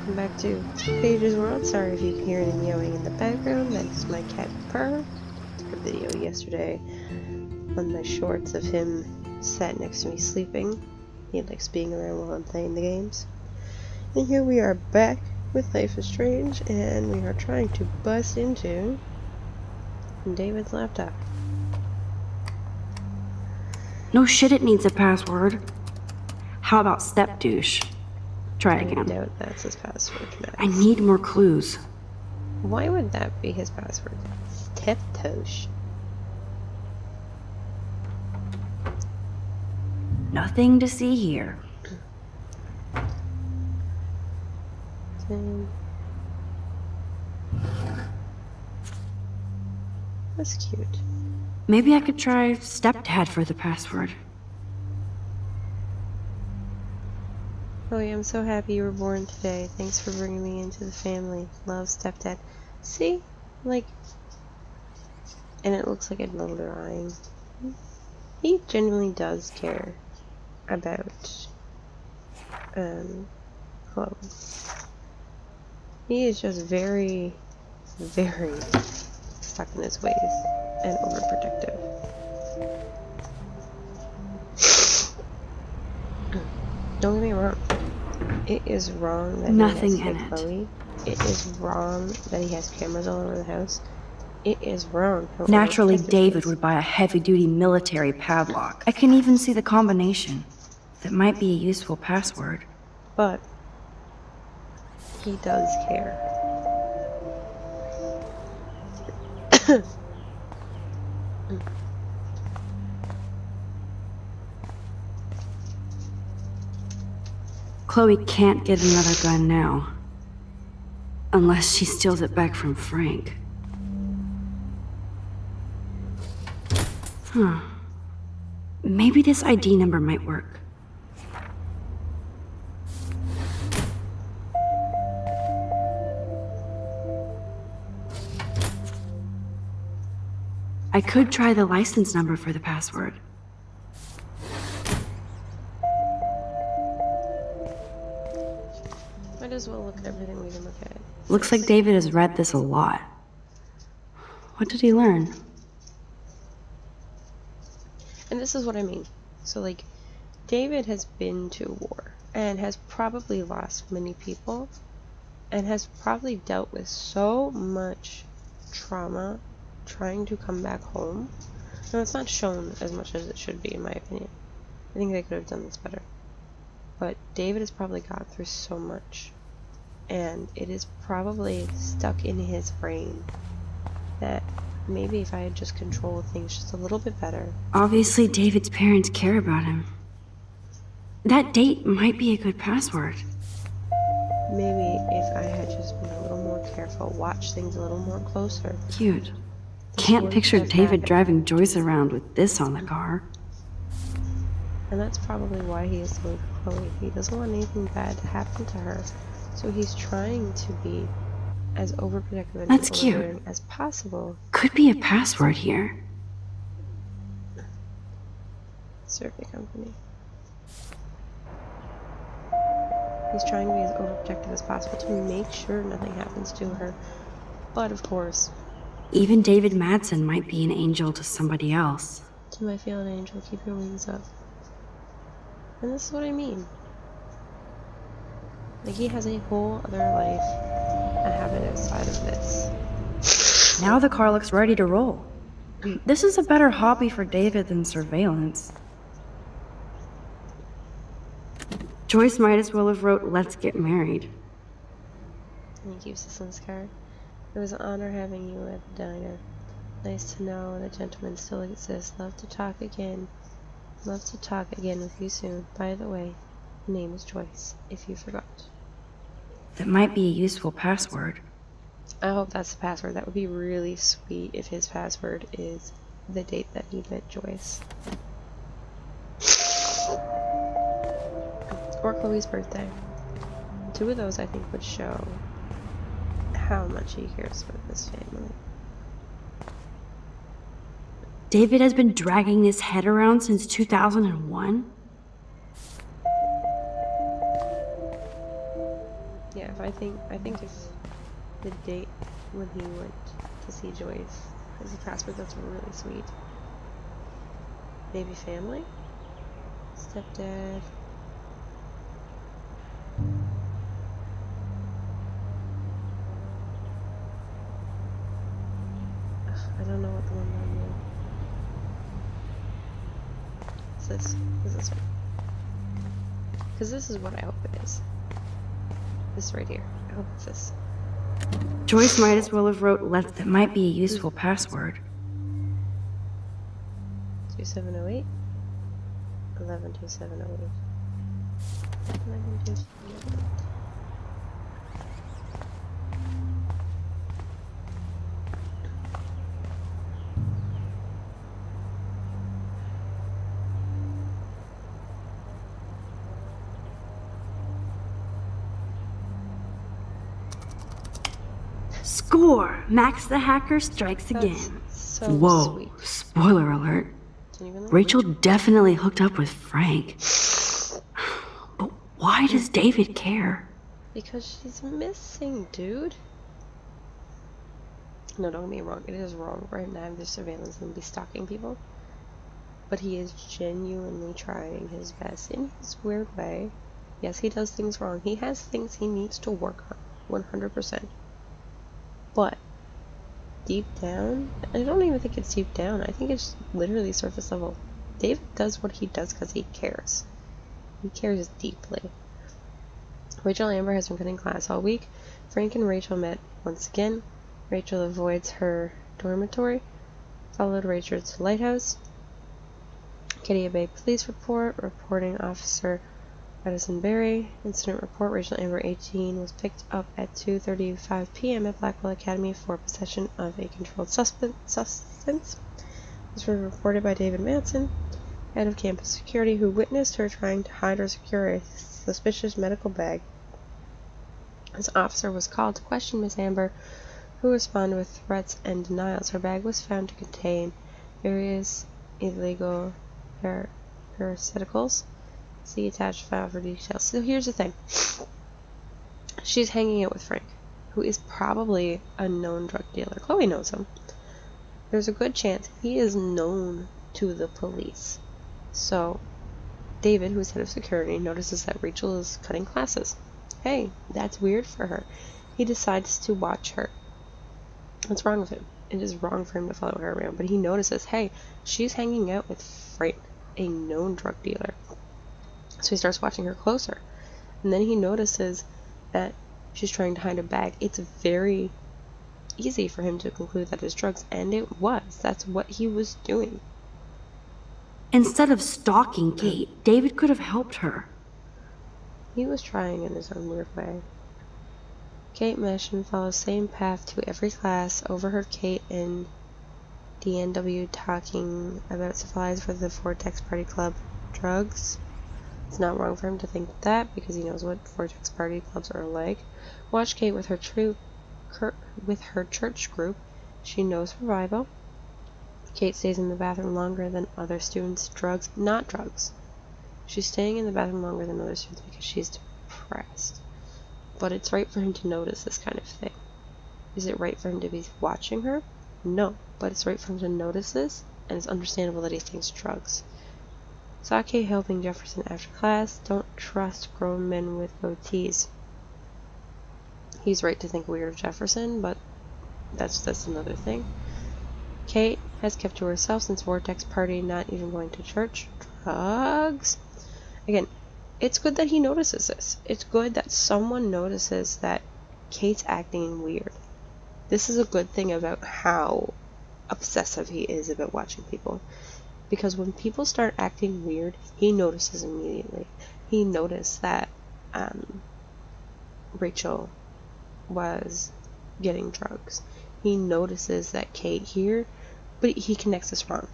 welcome back to Paige's World. Sorry if you can hear any meowing in the background. That is my cat Purr. I took a video yesterday on my shorts of him sat next to me sleeping. He likes being around while I'm playing the games. And here we are back with Life is Strange, and we are trying to bust into David's laptop. No shit, it needs a password. How about step douche? Try I again. doubt that's his password, Max. I need more clues. Why would that be his password? Steptosh. Nothing to see here. That's cute. Maybe I could try stepdad for the password. Chloe, I'm so happy you were born today. Thanks for bringing me into the family. Love, stepdad. See? Like, and it looks like another drawing. He genuinely does care about, Chloe. He is just very, very stuck in his ways and overprotective. Don't get me wrong. It is wrong that Nothing he has in it. Chloe. It is wrong that he has cameras all over the house. It is wrong. Naturally, David would buy a heavy-duty military padlock. I can even see the combination. That might be a useful password. But he does care. Chloe can't get another gun now. Unless she steals it back from Frank. Huh. Maybe this ID number might work. I could try the license number for the password. Might as well look at everything we can look at. Looks like David has read this a lot. What did he learn? And this is what I mean. So, like, David has been to war and has probably lost many people and has probably dealt with so much trauma trying to come back home. No, it's not shown as much as it should be, in my opinion. I think they could have done this better. But David has probably gone through so much, and it is probably stuck in his brain that maybe if I had just controlled things just a little bit better. Obviously, David's parents care about him. That date might be a good password. Maybe if I had just been a little more careful, watched things a little more closer. Cute. Can't picture David driving Joyce around with this on the car. And that's probably why he is with Chloe. He doesn't want anything bad to happen to her. So he's trying to be as overprotective and That's cute. overbearing as possible. Could be a password here. Survey company. He's trying to be as overprotective as possible to make sure nothing happens to her. But of course, Even David Madsen might be an angel to somebody else. to my fallen angel, keep your wings up. And this is what I mean. Like, he has a whole other life and habit outside of this. Now the car looks ready to roll. This is a better hobby for David than surveillance. Joyce might as well have wrote, "Let's get married." And he keeps this on his card. It was an honor having you at the diner. Nice to know the gentleman still exists. Love to talk again. Love to talk again with you soon. By the way, my name is Joyce, if you forgot. That might be a useful password. I hope that's the password. That would be really sweet if his password is the date that he met Joyce. Or Chloe's birthday. Two of those, I think, would show how much he cares for this family. David has been dragging this head around since 2001? Yeah. I think if the date when he went to see Joyce as a password, that's really sweet. Maybe family? Stepdad. Ugh, I don't know what the one down there. Is this? Is this one? Because this is what I hope it is. This right here. I hope it's this. Joyce might as well have wrote letter that might be a useful password. 2708 112708 112708. Score! Max the hacker strikes That's again. so Whoa, sweet. spoiler alert. Genuinely? Rachel definitely hooked up with Frank. But why does David care? Because she's missing, dude. No, don't get me wrong. It is wrong for him to have this surveillance and be stalking people. But he is genuinely trying his best in his weird way. Yes, he does things wrong. He has things he needs to work on. 100%. But deep down, I don't even think it's deep down. I think it's literally surface level. David does what he does because he cares. He cares deeply. Rachel and Amber has been cutting class all week. Frank and Rachel met once again. Rachel avoids her dormitory. Followed Rachel to the lighthouse. Kitty Bay Police Report. Reporting Officer Madison Berry. Incident report. Rachel Amber 18 was picked up at 2:35 p.m. at Blackwell Academy for possession of a controlled substance. This was reported by David Manson, head of campus security, who witnessed her trying to hide or secure a suspicious medical bag. This officer was called to question Miss Amber, who responded with threats and denials. Her bag was found to contain various illegal paraceuticals. See attached file for details. So here's the thing. She's hanging out with Frank, who is probably a known drug dealer. Chloe knows him. There's a good chance he is known to the police. So David, who's head of security, notices that Rachel is cutting classes. Hey, that's weird for her. He decides to watch her. What's wrong with him? It is wrong for him to follow her around, but he notices, hey, she's hanging out with Frank, a known drug dealer. So he starts watching her closer. And then he notices that she's trying to hide a bag. It's very easy for him to conclude that it's drugs, and it was. That's what he was doing. Instead of stalking Kate, David could have helped her. He was trying in his own weird way. Kate Meshman follows same path to every class. Overheard Kate and DNW talking about supplies for the Vortex Party Club. Drugs. It's not wrong for him to think that, because he knows what Vortex Party clubs are like. Watch Kate with her church group. She knows her Bible. Kate stays in the bathroom longer than other students. Drugs, not drugs. She's staying in the bathroom longer than other students because she's depressed. But it's right for him to notice this kind of thing. Is it right for him to be watching her? No, but it's right for him to notice this, and it's understandable that he thinks drugs. Saw Kate helping Jefferson after class. Don't trust grown men with goatees. He's right to think weird of Jefferson, but that's another thing. Kate has kept to herself since Vortex Party, not even going to church. Drugs? Again, it's good that he notices this. It's good that someone notices that Kate's acting weird. This is a good thing about how obsessive he is about watching people. Because when people start acting weird, he notices immediately. He noticed that Rachel was getting drugs. He notices that Kate here, but he connects this wrong.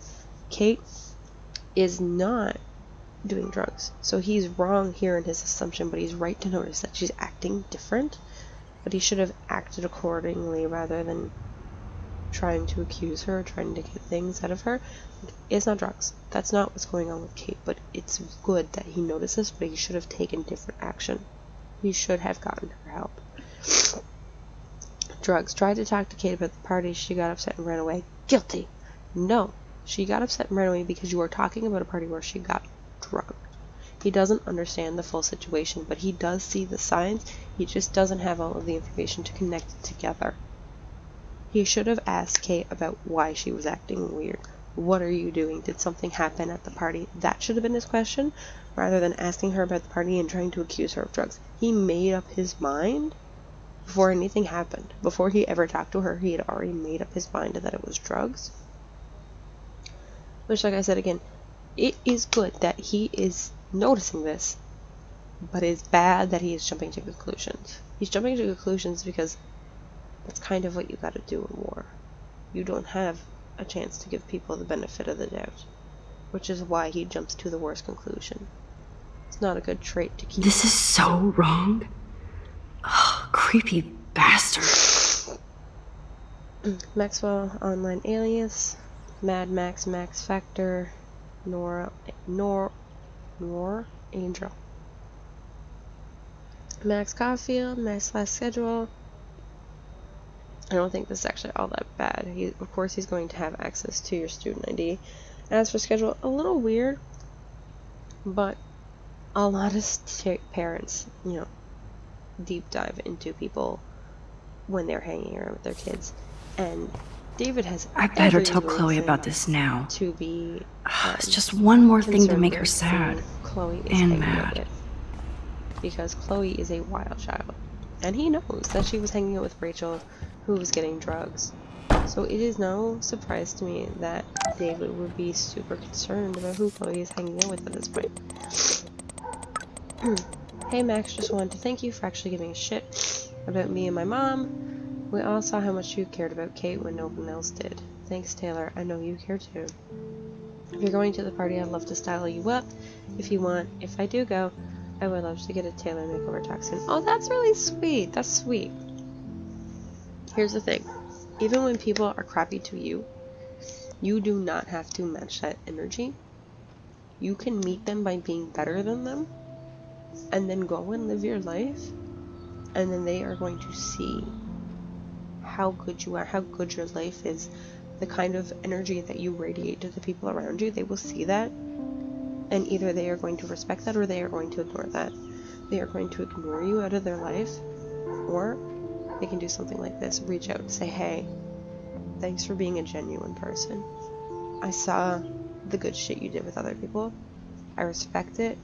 Kate is not doing drugs. So he's wrong here in his assumption, but he's right to notice that she's acting different. But he should have acted accordingly rather than trying to accuse her, trying to get things out of her. It's not drugs. That's not what's going on with Kate, but it's good that he notices, but he should have taken different action. He should have gotten her help. Drugs. Tried to talk to Kate about the party. She got upset and ran away. Guilty. No. She got upset and ran away because you are talking about a party where she got drugged. He doesn't understand the full situation, but he does see the signs. He just doesn't have all of the information to connect it together. He should have asked Kate about why she was acting weird. What are you doing? Did something happen at the party? That should have been his question, rather than asking her about the party and trying to accuse her of drugs. He made up his mind before anything happened. Before he ever talked to her, he had already made up his mind that it was drugs. Which, like I said again, it is good that he is noticing this, but it's bad that he is jumping to conclusions. He's jumping to conclusions because that's kind of what you gotta do in war. You don't have a chance to give people the benefit of the doubt, which is why he jumps to the worst conclusion. It's not a good trait to keep. This is so wrong. Ugh, creepy bastard. Maxwell Online Alias, Mad Max Max Factor, Nora Angel. Max Caulfield, Max Last Schedule. I don't think this is actually all that bad. Of course, he's going to have access to your student ID. As for schedule, a little weird, but a lot of parents, deep dive into people when they're hanging around with their kids. And David has I better every tell Chloe reason about this now. to be It's just one more thing to make her concerned sad. with who Chloe is and hanging out mad. with. Because Chloe is a wild child. And he knows that she was hanging out with Rachel, who was getting drugs. So it is no surprise to me that David would be super concerned about who Chloe is hanging out with at this point. Hey Max, just wanted to thank you for actually giving a shit about me and my mom. We all saw how much you cared about Kate when no one else did. Thanks Taylor, I know you care too. If you're going to the party, I'd love to style you up if you want. If I do go, I would love to get a Taylor makeover talk soon. Oh, that's really sweet. That's sweet. Here's the thing. Even when people are crappy to you, you do not have to match that energy. You can meet them by being better than them, and then go and live your life, and then they are going to see how good you are, how good your life is, the kind of energy that you radiate to the people around you. They will see that, and either they are going to respect that or they are going to ignore that. They are going to ignore you out of their life, or they can do something like this. Reach out and say, hey, thanks for being a genuine person. I saw the good shit you did with other people. I respect it,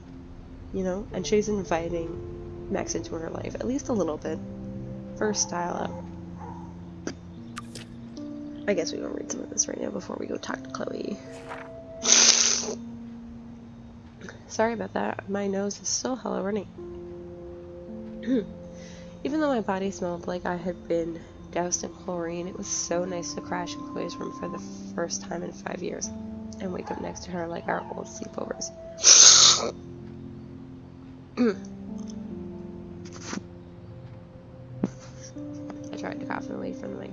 and she's inviting Max into her life, at least a little bit, for style up. I guess we will read some of this right now before we go talk to Chloe. Sorry about that. My nose is still hella runny. Even though my body smelled like I had been doused in chlorine, it was so nice to crash in Chloe's room for the first time in 5 years and wake up next to her like our old sleepovers. I tried to cough away from the mic.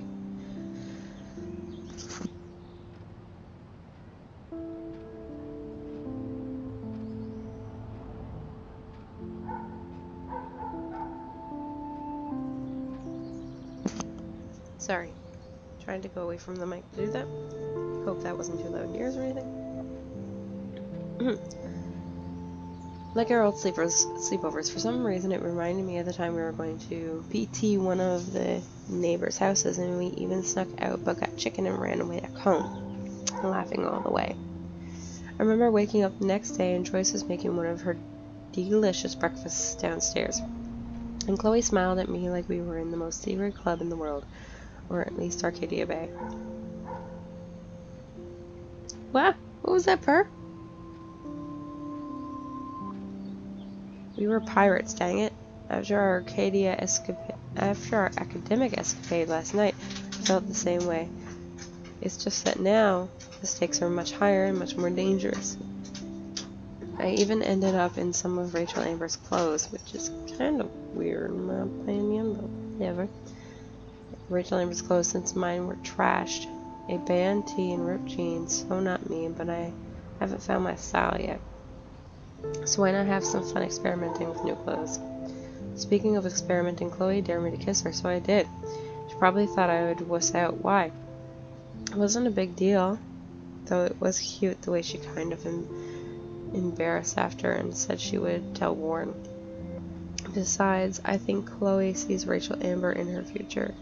Sorry. Trying to go away from the mic to do that. Hope that wasn't too loud in yours or anything. Like our old sleepovers, for some reason it reminded me of the time we were going to PT one of the neighbors' houses, and we even snuck out but got chicken and ran away back home, laughing all the way. I remember waking up the next day and Joyce was making one of her delicious breakfasts downstairs, and Chloe smiled at me like we were in the most secret club in the world, or at least Arcadia Bay. What was that purr? We were pirates, dang it. After our academic escapade last night, I felt the same way. It's just that now, the stakes are much higher and much more dangerous. I even ended up in some of Rachel Amber's clothes, which is kind of weird in my opinion, but whatever. Rachel Amber's clothes, since mine were trashed. A band tee and ripped jeans, so not me, but I haven't found my style yet. So why not have some fun experimenting with new clothes? Speaking of experimenting, Chloe dared me to kiss her, so I did. She probably thought I would wuss out. Why? It wasn't a big deal, though it was cute the way she kind of embarrassed after and said she would tell Warren. Besides, I think Chloe sees Rachel Amber in her future.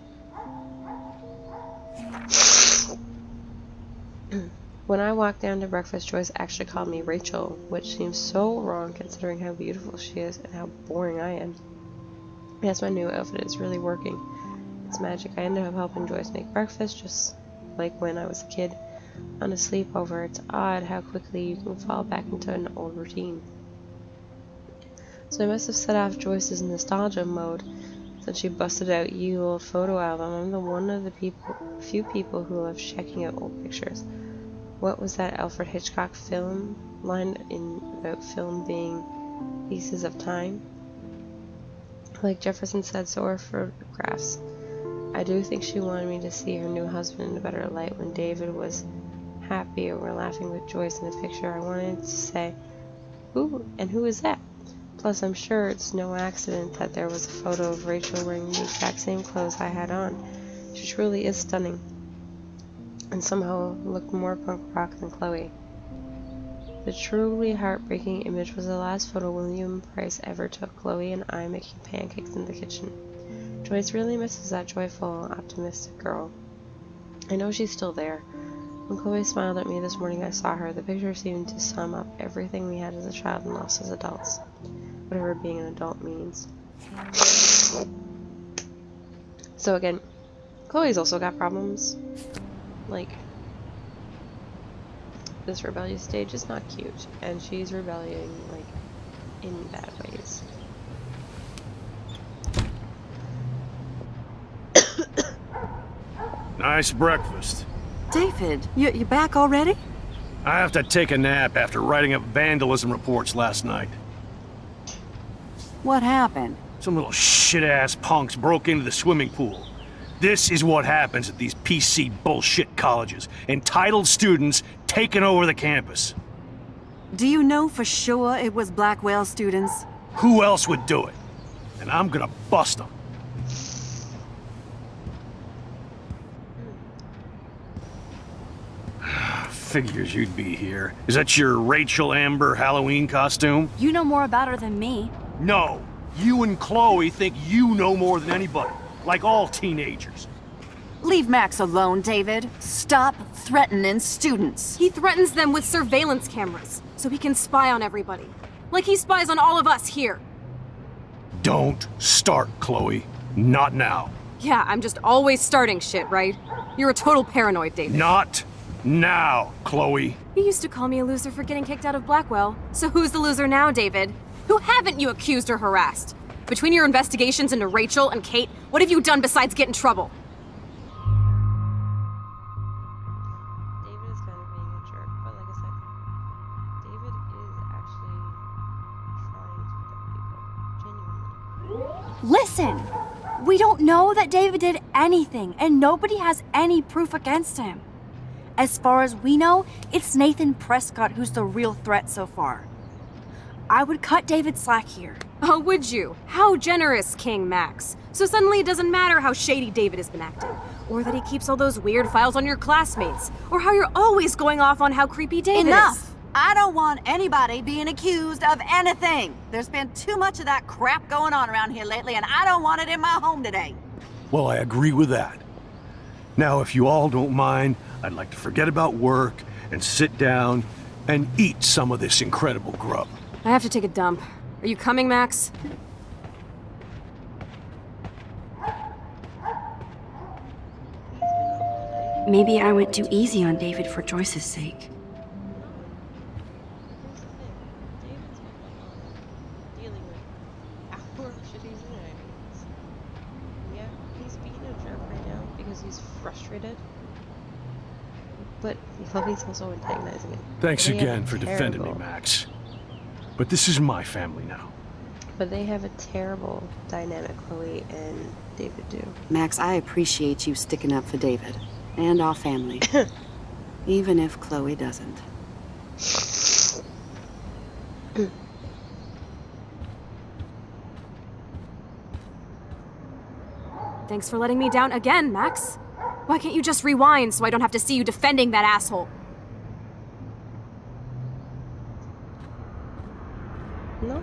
When I walked down to breakfast, Joyce actually called me Rachel, which seems so wrong considering how beautiful she is and how boring I am. Yes, my new outfit is really working. It's magic. I ended up helping Joyce make breakfast, just like when I was a kid on a sleepover. It's odd how quickly you can fall back into an old routine. So I must have set off Joyce's nostalgia mode since she busted out Ye Old Photo Album. I'm one of the few people who love checking out old pictures. What was that Alfred Hitchcock film line about film being pieces of time? Like Jefferson said, so are photographs. I do think she wanted me to see her new husband in a better light. When David was happy or were laughing with Joyce in the picture, I wanted to say, "Who and who is that?" Plus, I'm sure it's no accident that there was a photo of Rachel wearing the exact same clothes I had on. She truly is stunning, and somehow looked more punk rock than Chloe. The truly heartbreaking image was the last photo William Price ever took, Chloe and I making pancakes in the kitchen. Joyce really misses that joyful, optimistic girl. I know she's still there. When Chloe smiled at me this morning, I saw her. The picture seemed to sum up everything we had as a child and lost as adults. Whatever being an adult means. So again, Chloe's also got problems. Like, this rebellious stage is not cute, and she's rebelling, like, in bad ways. Nice breakfast. David, you back already? I have to take a nap after writing up vandalism reports last night. What happened? Some little shit-ass punks broke into the swimming pool. This is what happens at these PC bullshit colleges. Entitled students taking over the campus. Do you know for sure it was Blackwell students? Who else would do it? And I'm gonna bust them. Figures you'd be here. Is that your Rachel Amber Halloween costume? You know more about her than me. No. You and Chloe think you know more than anybody. Like all teenagers. Leave Max alone, David. Stop threatening students. He threatens them with surveillance cameras, so he can spy on everybody. Like he spies on all of us here. Don't start, Chloe. Not now. Yeah, I'm just always starting shit, right? You're a total paranoid, David. Not now, Chloe. You used to call me a loser for getting kicked out of Blackwell. So who's the loser now, David? Who haven't you accused or harassed? Between your investigations into Rachel and Kate, what have you done besides get in trouble? David is kind of being a jerk, but like I said, David is actually trying to protect people, genuinely. Listen! We don't know that David did anything, and nobody has any proof against him. As far as we know, it's Nathan Prescott who's the real threat so far. I would cut David slack here. Oh, would you? How generous, King Max. So suddenly it doesn't matter how shady David has been acting, or that he keeps all those weird files on your classmates, or how you're always going off on how creepy David Enough! is. I don't want anybody being accused of anything. There's been too much of that crap going on around here lately, and I don't want it in my home today. Well, I agree with that. Now, if you all don't mind, I'd like to forget about work and sit down and eat some of this incredible grub. I have to take a dump. Are you coming, Max? Maybe I went too easy on David for Joyce's sake. Here's the thing. David's been dealing with our shitty shenanigans. Yeah, he's being a jerk right now because he's frustrated. But Chloe's also antagonizing him. Thanks They have again a for defending me, terrible- Max. But this is my family now. But they have a terrible dynamic, Chloe and David do. Max, I appreciate you sticking up for David and our family. Even if Chloe doesn't. Thanks for letting me down again, Max. Why can't you just rewind so I don't have to see you defending that asshole? No.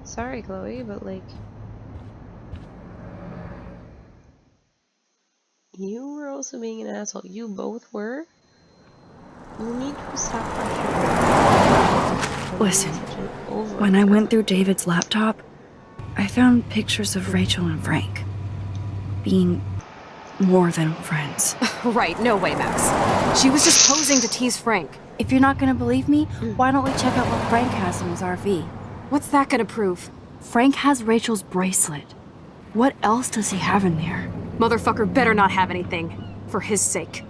Sorry, Chloe, but like, you were also being an asshole. You both were. You need to stop pressuring. Listen, when I went through David's laptop, I found pictures of Rachel and Frank being more than friends. Right, no way, Max. She was just posing to tease Frank. If you're not gonna believe me, why don't we check out what Frank has in his RV? What's that gonna prove? Frank has Rachel's bracelet. What else does he have in there? Motherfucker better not have anything. For his sake.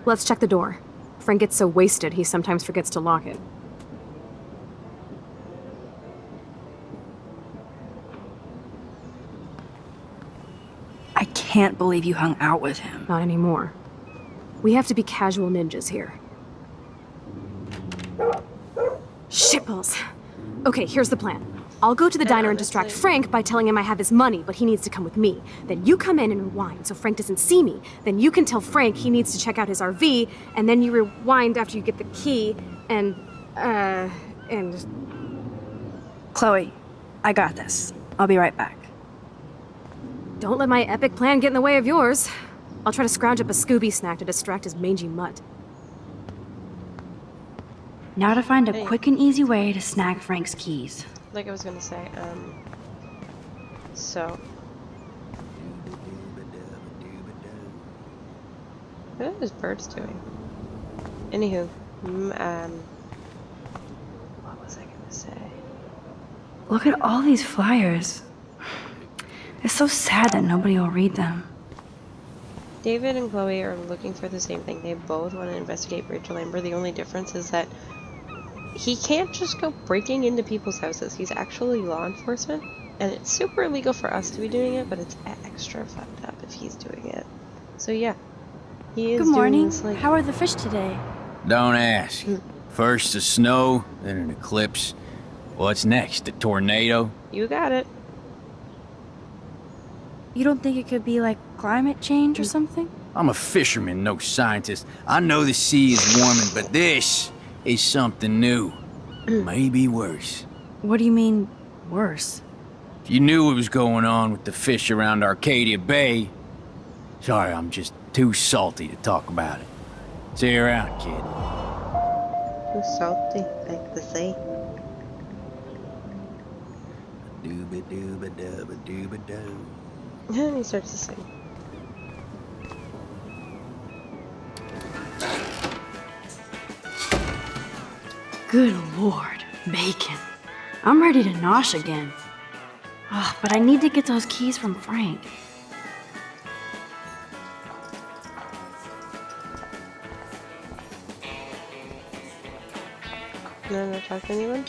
Let's check the door. Frank gets so wasted, he sometimes forgets to lock it. I can't believe you hung out with him. Not anymore. We have to be casual ninjas here. Shitballs. Okay, here's the plan. I'll go to the diner and distract Frank by telling him I have his money, but he needs to come with me. Then you come in and rewind so Frank doesn't see me. Then you can tell Frank he needs to check out his RV, and then you rewind after you get the key, and... Chloe, I got this. I'll be right back. Don't let my epic plan get in the way of yours. I'll try to scrounge up a Scooby snack to distract his mangy mutt. Now to find a Hey. quick and easy way to snag Frank's keys. Like I was gonna say, so. What are those birds doing? Anywho, what was I gonna say? Look at all these flyers. It's so sad that nobody will read them. David and Chloe are looking for the same thing. They both want to investigate Rachel Amber. The only difference is that he can't just go breaking into people's houses. He's actually law enforcement, and it's super illegal for us to be doing it, but it's extra fucked up if he's doing it. So yeah, he is Good morning. doing this, like, How are the fish today? Don't ask. First the snow, then an eclipse. What's next? A tornado? you got it. You don't think it could be like climate change or something? I'm a fisherman, no scientist. I know the sea is warming, but this is something new. Maybe worse. What do you mean, worse? If you knew what was going on with the fish around Arcadia Bay... Sorry, I'm just too salty to talk about it. See you around, kid. Too salty, like the sea. Dooba-dooba-dooba-dooba-doo. And he starts to sing. Good lord, bacon. I'm ready to nosh again. Ugh, but I need to get those keys from Frank. No, not talk to anyone?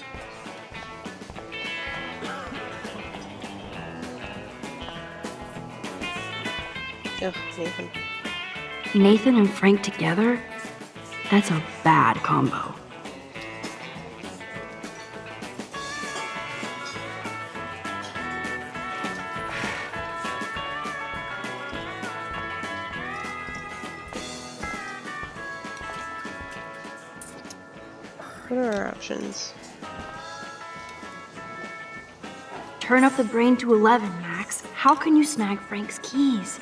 Ugh, Nathan. Nathan and Frank together? That's a bad combo. What are our options? Turn up the brain to 11, Max. How can you snag Frank's keys?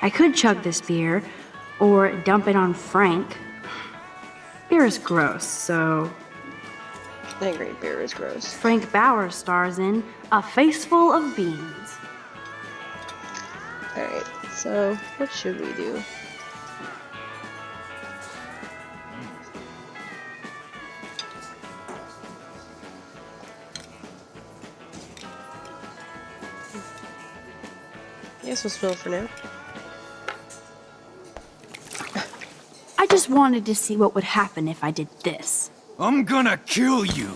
I could chug this beer, or dump it on Frank. Beer is gross, so I agree, beer is gross. Frank Bauer stars in A Face Full of Beans. Alright, so what should we do? I guess we'll spill for now. I just wanted to see what would happen if I did this. I'm gonna kill you!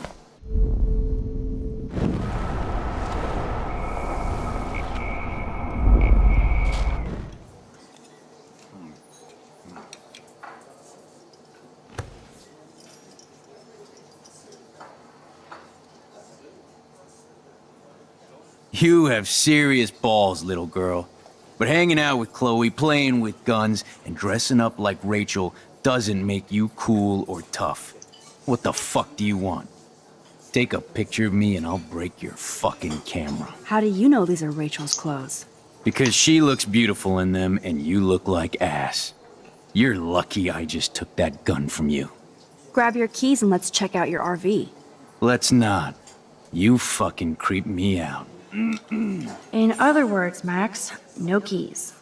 You have serious balls, little girl. But hanging out with Chloe, playing with guns, and dressing up like Rachel doesn't make you cool or tough. What the fuck do you want? Take a picture of me and I'll break your fucking camera. How do you know these are Rachel's clothes? Because she looks beautiful in them and you look like ass. You're lucky I just took that gun from you. Grab your keys and let's check out your RV. Let's not. You fucking creep me out. In other words, Max, no keys.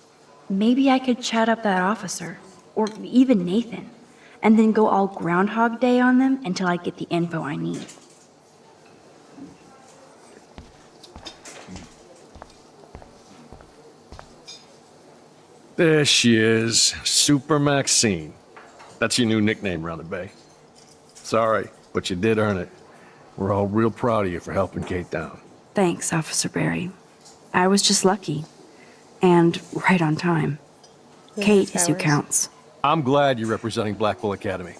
Maybe I could chat up that officer, or even Nathan, and then go all Groundhog Day on them until I get the info I need. There she is, Super Maxine. That's your new nickname around the bay. Sorry, but you did earn it. We're all real proud of you for helping Kate down. Thanks, Officer Barry. I was just lucky. And right on time. Yeah, Kate is who hours. counts. I'm glad you're representing Blackwell Academy.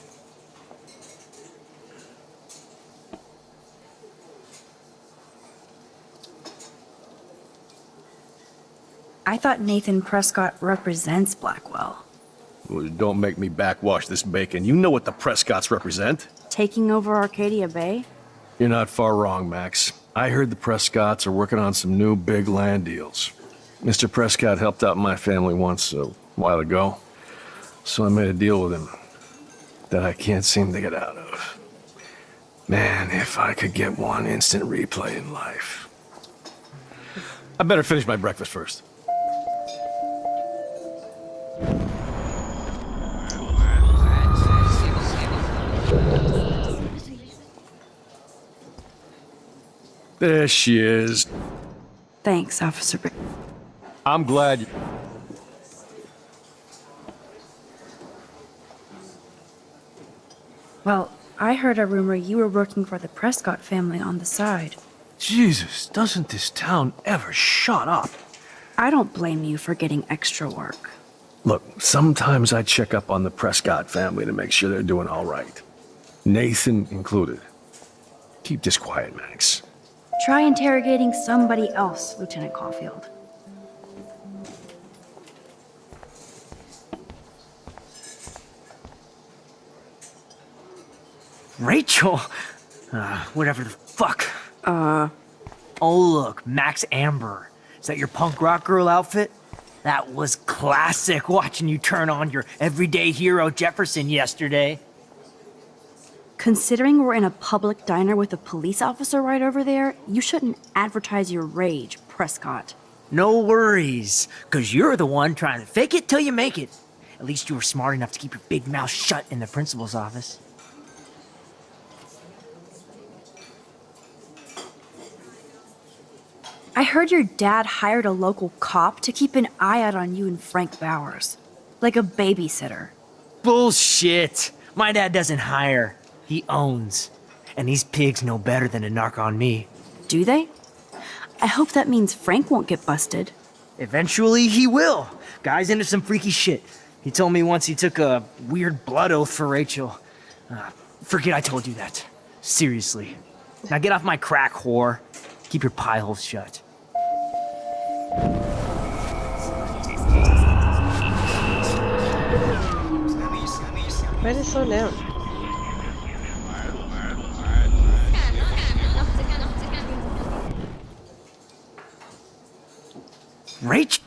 I thought Nathan Prescott represents Blackwell. Well, don't make me backwash this bacon. You know what the Prescotts represent. Taking over Arcadia Bay? You're not far wrong, Max. I heard the Prescotts are working on some new big land deals. Mr. Prescott helped out my family once a while ago, so I made a deal with him that I can't seem to get out of. Man, if I could get one instant replay in life. I better finish my breakfast first. There she is. Thanks, Officer Barry. I'm glad you... Well, I heard a rumor you were working for the Prescott family on the side. Jesus, doesn't this town ever shut up? I don't blame you for getting extra work. Look, sometimes I check up on the Prescott family to make sure they're doing all right. Nathan included. Keep this quiet, Max. Try interrogating somebody else, Lieutenant Caulfield. Rachel? Whatever the fuck. Oh, look, Max Amber. Is that your punk rock girl outfit? That was classic watching you turn on your everyday hero Jefferson yesterday. Considering we're in a public diner with a police officer right over there, you shouldn't advertise your rage, Prescott. No worries, because you're the one trying to fake it till you make it. At least you were smart enough to keep your big mouth shut in the principal's office. I heard your dad hired a local cop to keep an eye out on you and Frank Bowers. Like a babysitter. Bullshit. My dad doesn't hire. He owns. And these pigs know better than to narc on me. Do they? I hope that means Frank won't get busted. Eventually, he will. Guy's into some freaky shit. He told me once he took a weird blood oath for Rachel. Forget I told you that. Seriously. Now get off my crack, whore. Keep your pie holes shut. Why did it slow down? Rach?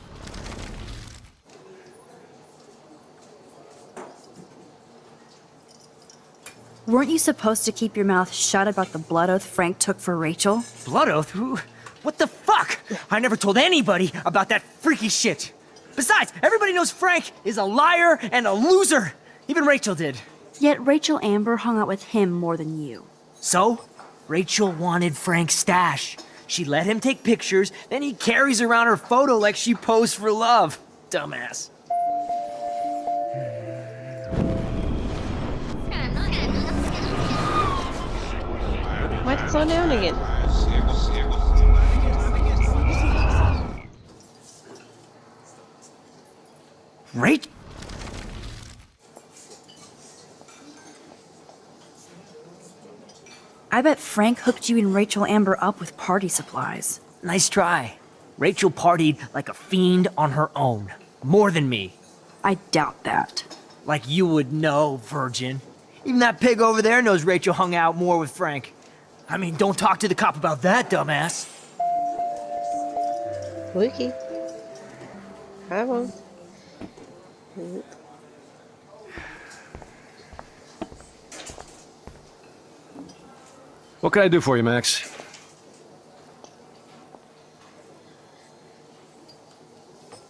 Weren't you supposed to keep your mouth shut about the blood oath Frank took for Rachel? Blood oath? Who? What the fuck? I never told anybody about that freaky shit. Besides, everybody knows Frank is a liar and a loser. Even Rachel did. Yet Rachel Amber hung out with him more than you. So, Rachel wanted Frank's stash. She let him take pictures, then he carries around her photo like she posed for love. Dumbass. Why'd it slow down again? Rach? I bet Frank hooked you and Rachel Amber up with party supplies. Nice try. Rachel partied like a fiend on her own. More than me. I doubt that. Like you would know, virgin. Even that pig over there knows Rachel hung out more with Frank. I mean, don't talk to the cop about that, dumbass. Wiki. I won't. What can I do for you, Max?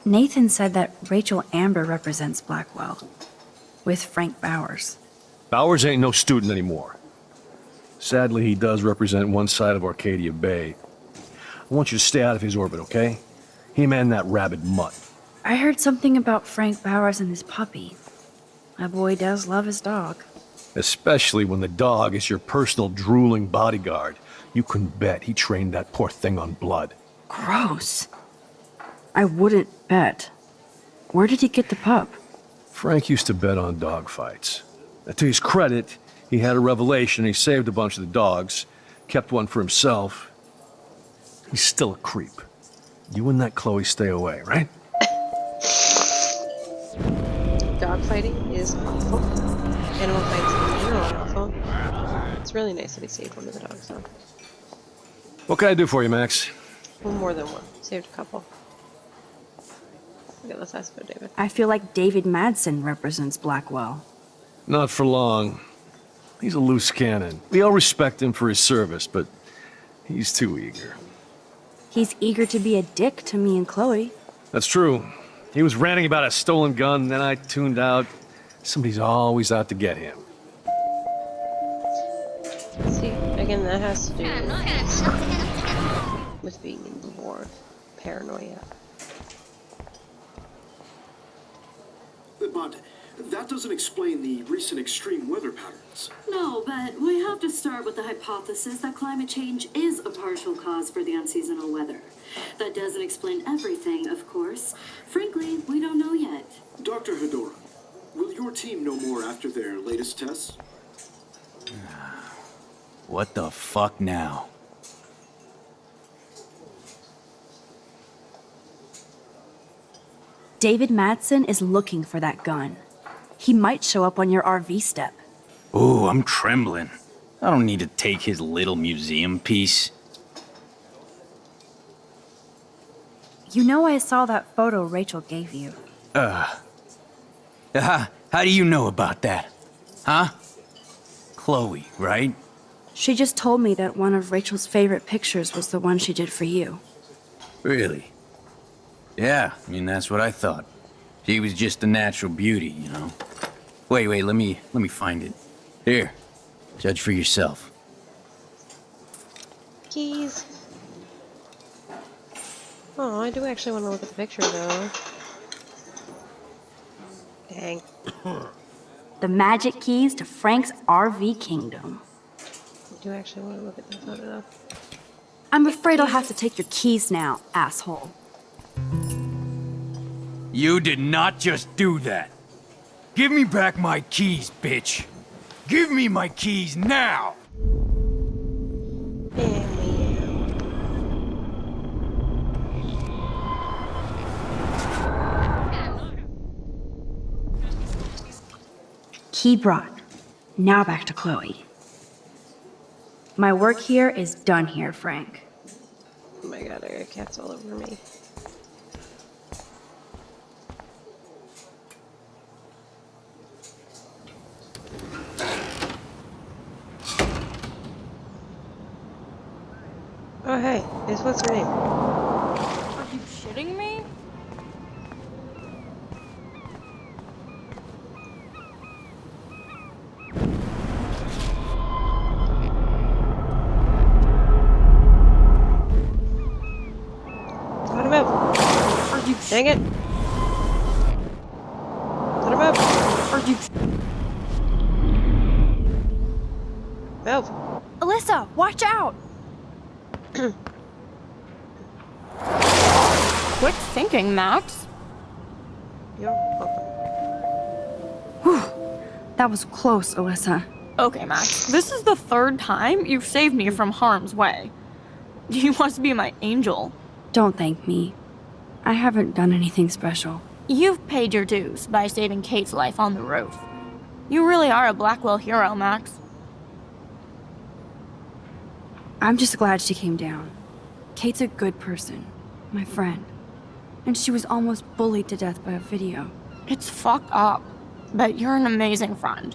Nathan said that Rachel Amber represents Blackwell, with Frank Bowers. Bowers ain't no student anymore. Sadly, he does represent one side of Arcadia Bay. I want you to stay out of his orbit, okay? Him and that rabid mutt. I heard something about Frank Bowers and his puppy. My boy does love his dog. Especially when the dog is your personal drooling bodyguard. You can bet he trained that poor thing on blood. Gross. I wouldn't bet. Where did he get the pup? Frank used to bet on dog fights. Now, to his credit, he had a revelation. He saved a bunch of the dogs, kept one for himself. He's still a creep. You and that Chloe stay away, right? Dogfighting is awful. Animal fights in general are awful. It's really nice that he saved one of the dogs, though. What can I do for you, Max? Well, more than one. Saved a couple. Okay, let's ask about David. I feel like David Madsen represents Blackwell. Not for long. He's a loose cannon. We all respect him for his service, but he's too eager. He's eager to be a dick to me and Chloe. That's true. He was ranting about a stolen gun, then I tuned out. Somebody's always out to get him. See, again, that has to do with being in the war. Paranoia. But that doesn't explain the recent extreme weather patterns. No, but we have to start with the hypothesis that climate change is a partial cause for the unseasonal weather. That doesn't explain everything, of course. Frankly, we don't know yet. Dr. Hedora, will your team know more after their latest tests? What the fuck now? David Madsen is looking for that gun. He might show up on your RV step. Ooh, I'm trembling. I don't need to take his little museum piece. You know I saw that photo Rachel gave you. How do you know about that? Huh? Chloe, right? She just told me that one of Rachel's favorite pictures was the one she did for you. Really? Yeah, I mean, that's what I thought. She was just a natural beauty, you know? Wait, let me find it. Here, judge for yourself. Keys. Oh, I do actually want to look at the picture, though. Dang. The magic keys to Frank's RV kingdom. I do actually want to look at the photo, though. I'm afraid I'll have to take your keys now, asshole. You did not just do that. Give me back my keys, bitch. Give me my keys now! Key brought. Now back to Chloe. My work here is done here, Frank. Oh my god, I got cats all over me. Oh hey, what's her name? Are you shitting me? What about? Are you Dang it! What about? Are you Valve. Alyssa, watch out! Quick thinking, Max? You're welcome. That was close, Alyssa. Okay, Max. This is the third time you've saved me from harm's way. You must be my angel. Don't thank me. I haven't done anything special. You've paid your dues by saving Kate's life on the roof. You really are a Blackwell hero, Max. I'm just glad she came down. Kate's a good person, my friend. And she was almost bullied to death by a video. It's fucked up, but you're an amazing friend.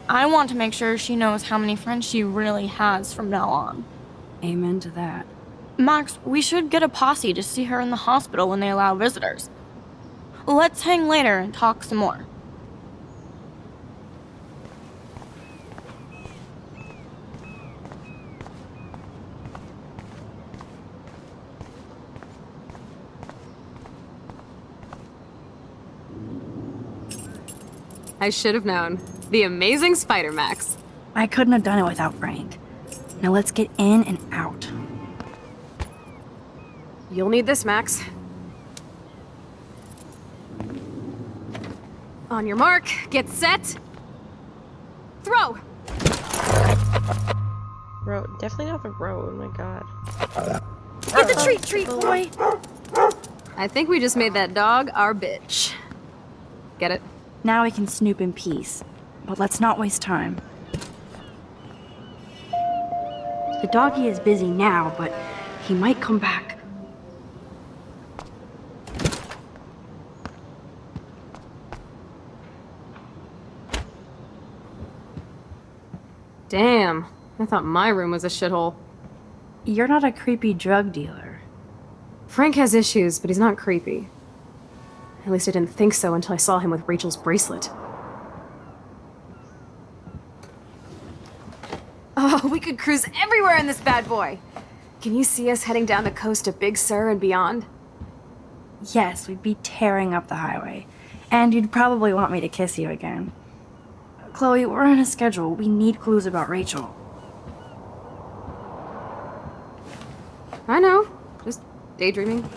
I want to make sure she knows how many friends she really has from now on. Amen to that. Max, we should get a posse to see her in the hospital when they allow visitors. Let's hang later and talk some more. I should have known. The amazing Spider Max. I couldn't have done it without Frank. Now let's get in and out. You'll need this, Max. On your mark, get set. Throw! Road. Definitely not the road. Oh my god. Get the treat, boy! I think we just made that dog our bitch. Get it? Now we can snoop in peace. But let's not waste time. The doggy is busy now, but he might come back. Damn, I thought my room was a shithole. You're not a creepy drug dealer. Frank has issues, but he's not creepy. At least I didn't think so until I saw him with Rachel's bracelet. Oh, we could cruise everywhere in this bad boy! Can you see us heading down the coast to Big Sur and beyond? Yes, we'd be tearing up the highway. And you'd probably want me to kiss you again. Chloe, we're on a schedule. We need clues about Rachel. I know. Just daydreaming.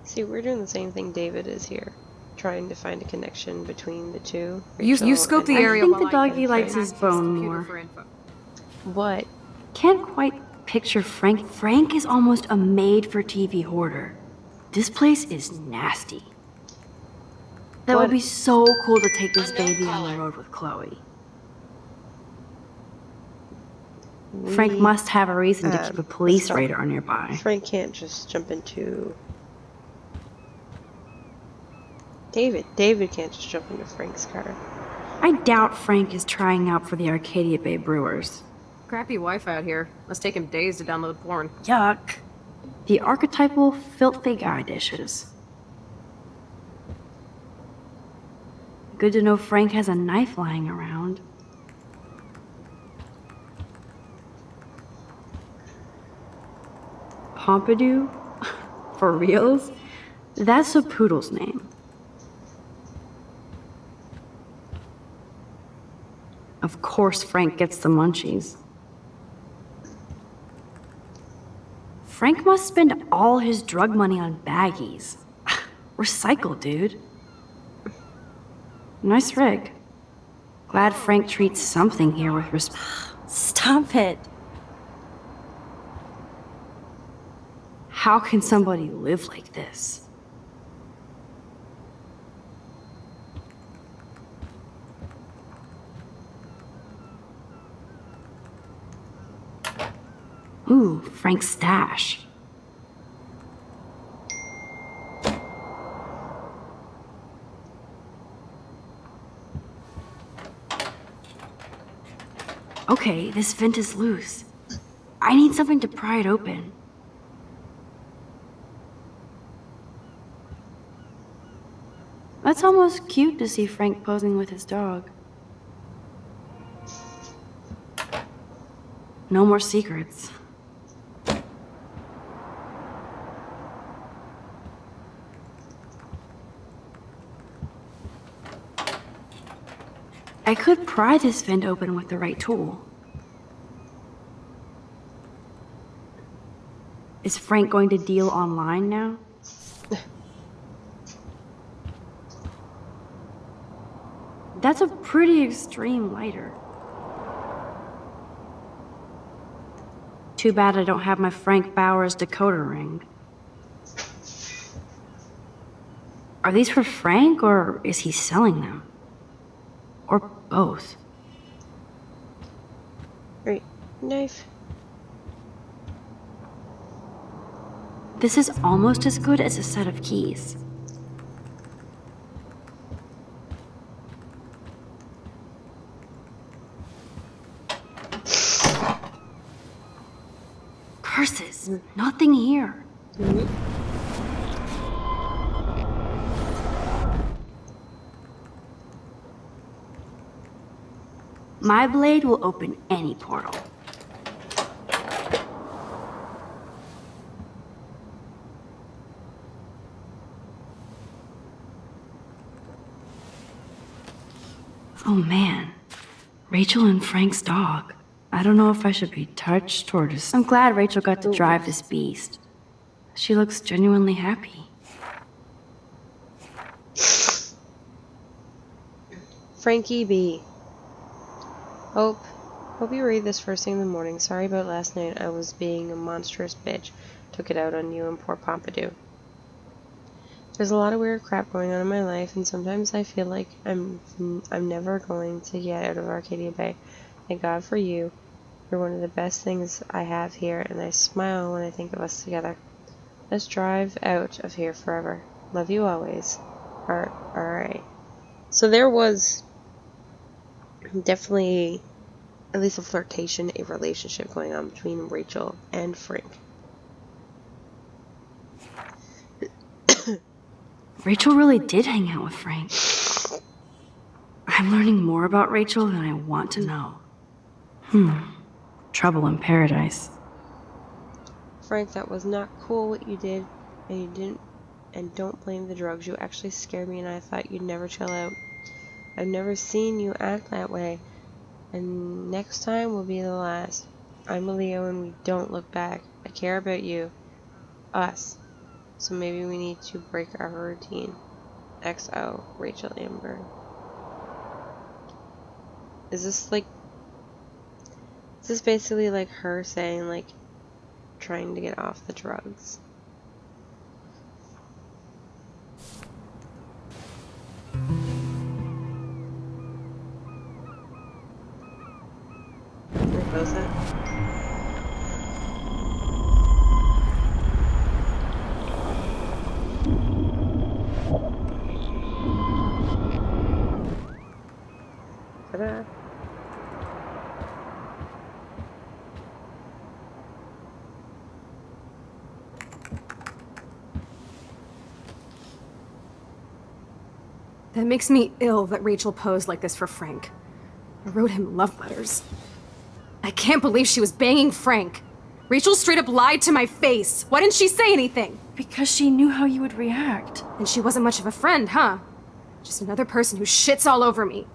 See, we're doing the same thing David is here. Trying to find a connection between the two. You scope the area. I think the while doggy likes his bone more. What? Can't quite picture Frank. Frank is almost a made-for-TV hoarder. This place is nasty. That would be so cool to take this baby on the road with Chloe. Frank must have a reason to keep a police radar nearby. Frank can't just jump into... David can't just jump into Frank's car. I doubt Frank is trying out for the Arcadia Bay Brewers. Crappy Wi-Fi out here. Must take him days to download porn. Yuck. The archetypal filthy guy dishes. Good to know Frank has a knife lying around. Pompidou? For reals? That's a poodle's name. Of course Frank gets the munchies. Frank must spend all his drug money on baggies. Recycle, dude. Nice rig. Glad Frank treats something here with respect. Stop it. How can somebody live like this? Ooh, Frank's stash. Okay, this vent is loose. I need something to pry it open. That's almost cute to see Frank posing with his dog. No more secrets. I could pry this vent open with the right tool. Is Frank going to deal online now? That's a pretty extreme lighter. Too bad I don't have my Frank Bowers decoder ring. Are these for Frank, or is he selling them? Or both? Right. Knife. This is almost as good as a set of keys. Curses, nothing here. My blade will open any portal. Oh man, Rachel and Frank's dog. I don't know if I should be touched or just... I'm glad Rachel got to drive this beast. She looks genuinely happy. Frankie B. Hope you read this first thing in the morning. Sorry about last night. I was being a monstrous bitch. Took it out on you and poor Pompidou. There's a lot of weird crap going on in my life, and sometimes I feel like I'm never going to get out of Arcadia Bay. Thank God for you. You're one of the best things I have here, and I smile when I think of us together. Let's drive out of here forever. Love you always. Alright. So there was definitely at least a flirtation, a relationship going on between Rachel and Frank. Rachel really did hang out with Frank. I'm learning more about Rachel than I want to know. Trouble in paradise. Frank, that was not cool what you did, and you didn't, and don't blame the drugs. You actually scared me, and I thought you'd never chill out. I've never seen you act that way, and next time will be the last. I'm a Leo, and we don't look back. I care about you. Us. So maybe we need to break our routine. XO, Rachel Amber. Is this basically like her saying, like, trying to get off the drugs? Can I close that? Ta-da. That makes me ill that Rachel posed like this for Frank. I wrote him love letters. I can't believe she was banging Frank. Rachel straight up lied to my face. Why didn't she say anything? Because she knew how you would react. And she wasn't much of a friend, huh? Just another person who shits all over me.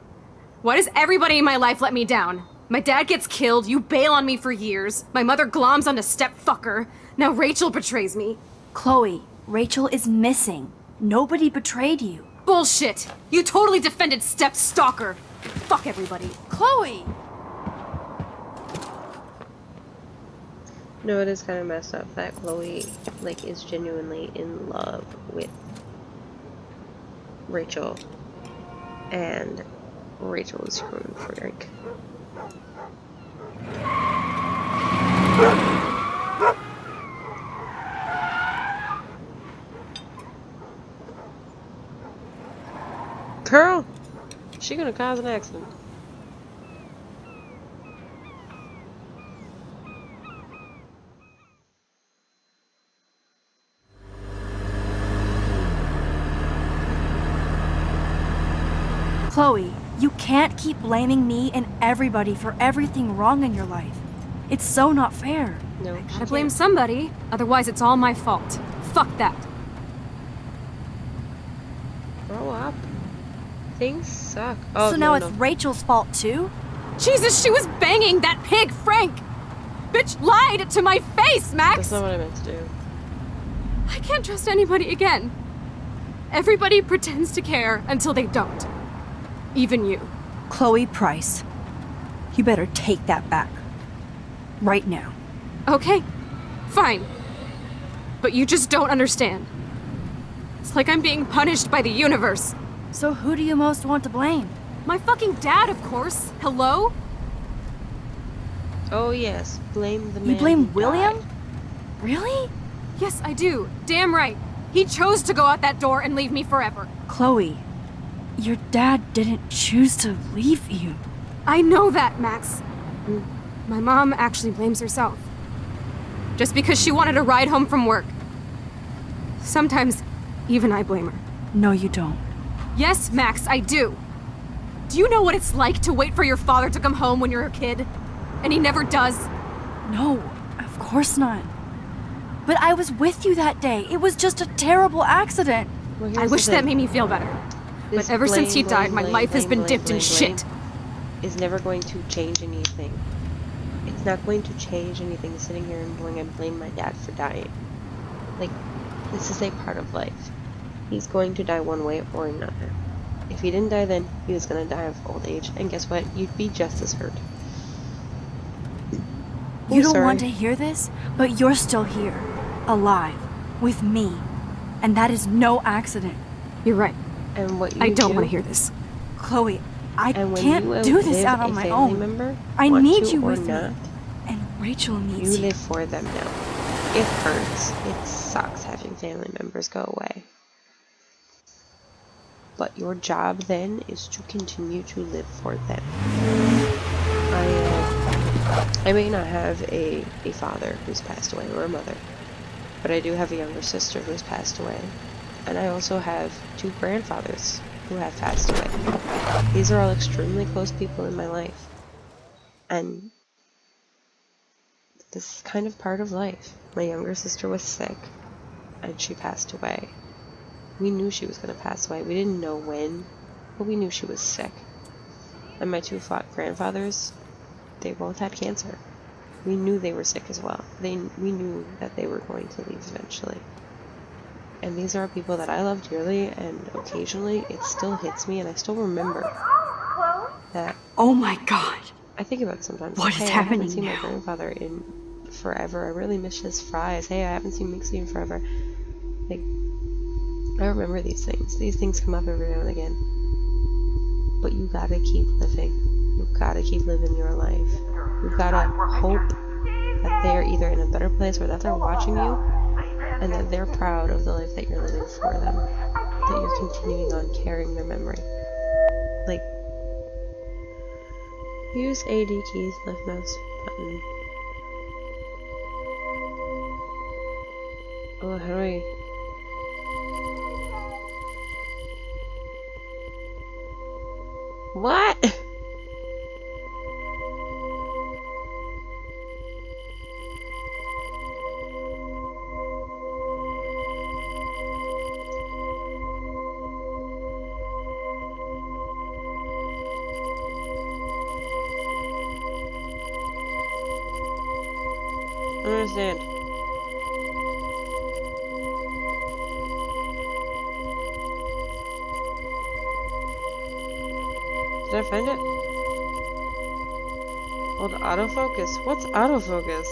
Why does everybody in my life let me down? My dad gets killed, you bail on me for years, my mother gloms onto stepfucker, now Rachel betrays me. Chloe, Rachel is missing. Nobody betrayed you. Bullshit! You totally defended step-stalker. Fuck everybody. Chloe! No, it is kind of messed up that Chloe, like, is genuinely in love with Rachel, and Rachel is screwing Frank. Girl, she gonna cause an accident. Chloe, you can't keep blaming me and everybody for everything wrong in your life. It's so not fair. No, I gotta blame somebody, otherwise it's all my fault. Fuck that. Grow up. Things suck. Oh, so now it's Rachel's fault too? Jesus, she was banging that pig, Frank! Bitch lied to my face, Max! That's not what I meant to do. I can't trust anybody again. Everybody pretends to care until they don't. Even you. Chloe Price, you better take that back. Right now. Okay, fine. But you just don't understand. It's like I'm being punished by the universe. So who do you most want to blame? My fucking dad, of course. Hello? Oh yes, blame the man. You blame who William? died. Really? Yes, I do. Damn right. He chose to go out that door and leave me forever. Chloe, your dad didn't choose to leave you. I know that, Max. My mom actually blames herself. Just because she wanted a ride home from work. Sometimes, even I blame her. No, you don't. Yes, Max, I do. Do you know what it's like to wait for your father to come home when you're a kid? And he never does? No, of course not. But I was with you that day. It was just a terrible accident. Well, I here's wish the that thing. made me feel better. This But ever since he blame, died, my blame, life has blame, been blame, dipped in blame, shit. Is never going to change anything. It's not going to change anything sitting here and going and blame my dad for dying. Like, this is a part of life. He's going to die one way or another. If he didn't die then, he was going to die of old age. And guess what? You'd be just as hurt. You don't sorry. want to hear this, but you're still here, alive, with me. And that is no accident. You're right. And what you I don't do, want to hear this. Chloe, I and when can't you do this outlive out on a my family own. member, I want need to you or with not, me. And Rachel you needs you. live for them now. It hurts. It sucks having family members go away. But your job then is to continue to live for them. I may not have a father who's passed away or a mother, but I do have a younger sister who's passed away. And I also have 2 grandfathers who have passed away. These are all extremely close people in my life. And this is kind of part of life. My younger sister was sick, and she passed away. We knew she was going to pass away. We didn't know when, but we knew she was sick. And my 2 grandfathers, they both had cancer. We knew they were sick as well. We knew that they were going to leave eventually. And these are people that I love dearly, and occasionally it still hits me, and I still remember that. Oh my god. I think about it sometimes. What Hey, is I haven't happening seen now? my grandfather in forever. I really miss his fries. Hey, I haven't seen Mixie in forever. Like, I remember these things. These things come up every now and again. But you gotta keep living. You gotta keep living your life. You gotta hope that they are either in a better place or that they're watching you and that they're proud of the life that you're living for them. That you're continuing on carrying their memory. Like, use AD keys, left mouse button. Oh, how do I... What? I don't understand. Did I find it? Hold autofocus. What's autofocus?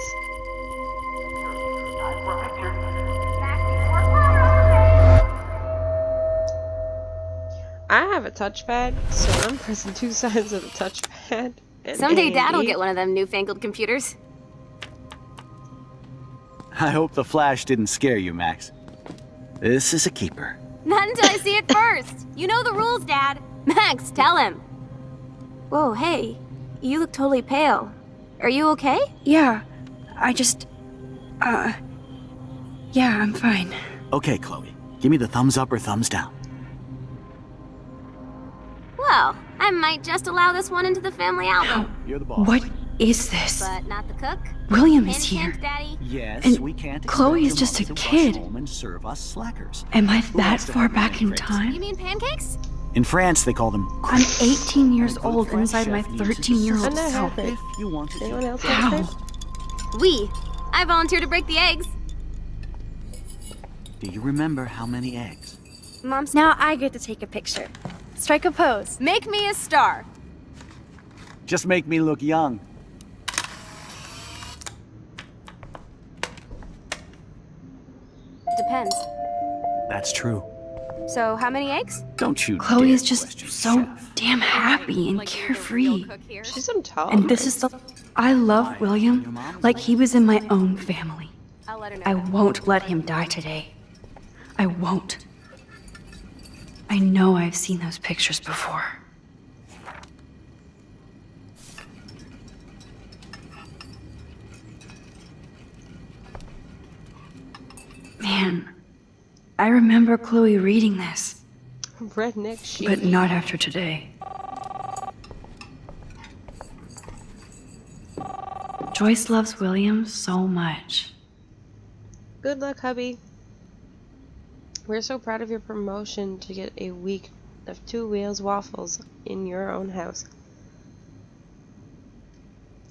I have a touchpad, so I'm pressing 2 sides of the touchpad. And Someday A Dad will and E. get one of them newfangled computers. I hope the flash didn't scare you, Max. This is a keeper. Not until I see it first. You know the rules, Dad. Max, tell him. Whoa, hey. You look totally pale. Are you okay? Yeah, I just... Yeah, I'm fine. Okay, Chloe. Give me the thumbs up or thumbs down. Well, I might just allow this one into the family album. You're the boss. What is this? But not the cook. William is Hint, here. hint, Daddy. Yes, And we can't Chloe expect is your just a mother to rush kid. home and serve us slackers. Am I Who that wants to far have back in pancakes? time? You mean pancakes? In France, they call them I'm crepes. 18 years A good old French inside my chef needs his 13-year-old I'm not assistant self. happy. if you want to Anyone else How? have We. I volunteer to break the eggs. Do you remember how many eggs? Mom's. Now I get to take a picture. Strike a pose. Make me a star. Just make me look young. depends. That's true. So, how many eggs? Don't you Chloe dare is just question the so chef. damn happy and Like you're the real carefree. cook here? She's some tall. And this is the. I love William like he was in my own family. I'll let her know. I that. won't let him die today. I won't. I know I've seen those pictures before. Man, I remember Chloe reading this, Redneck sheep. but not after today. Joyce loves William so much. Good luck, hubby. We're so proud of your promotion to get a week of 2 Wheels waffles in your own house.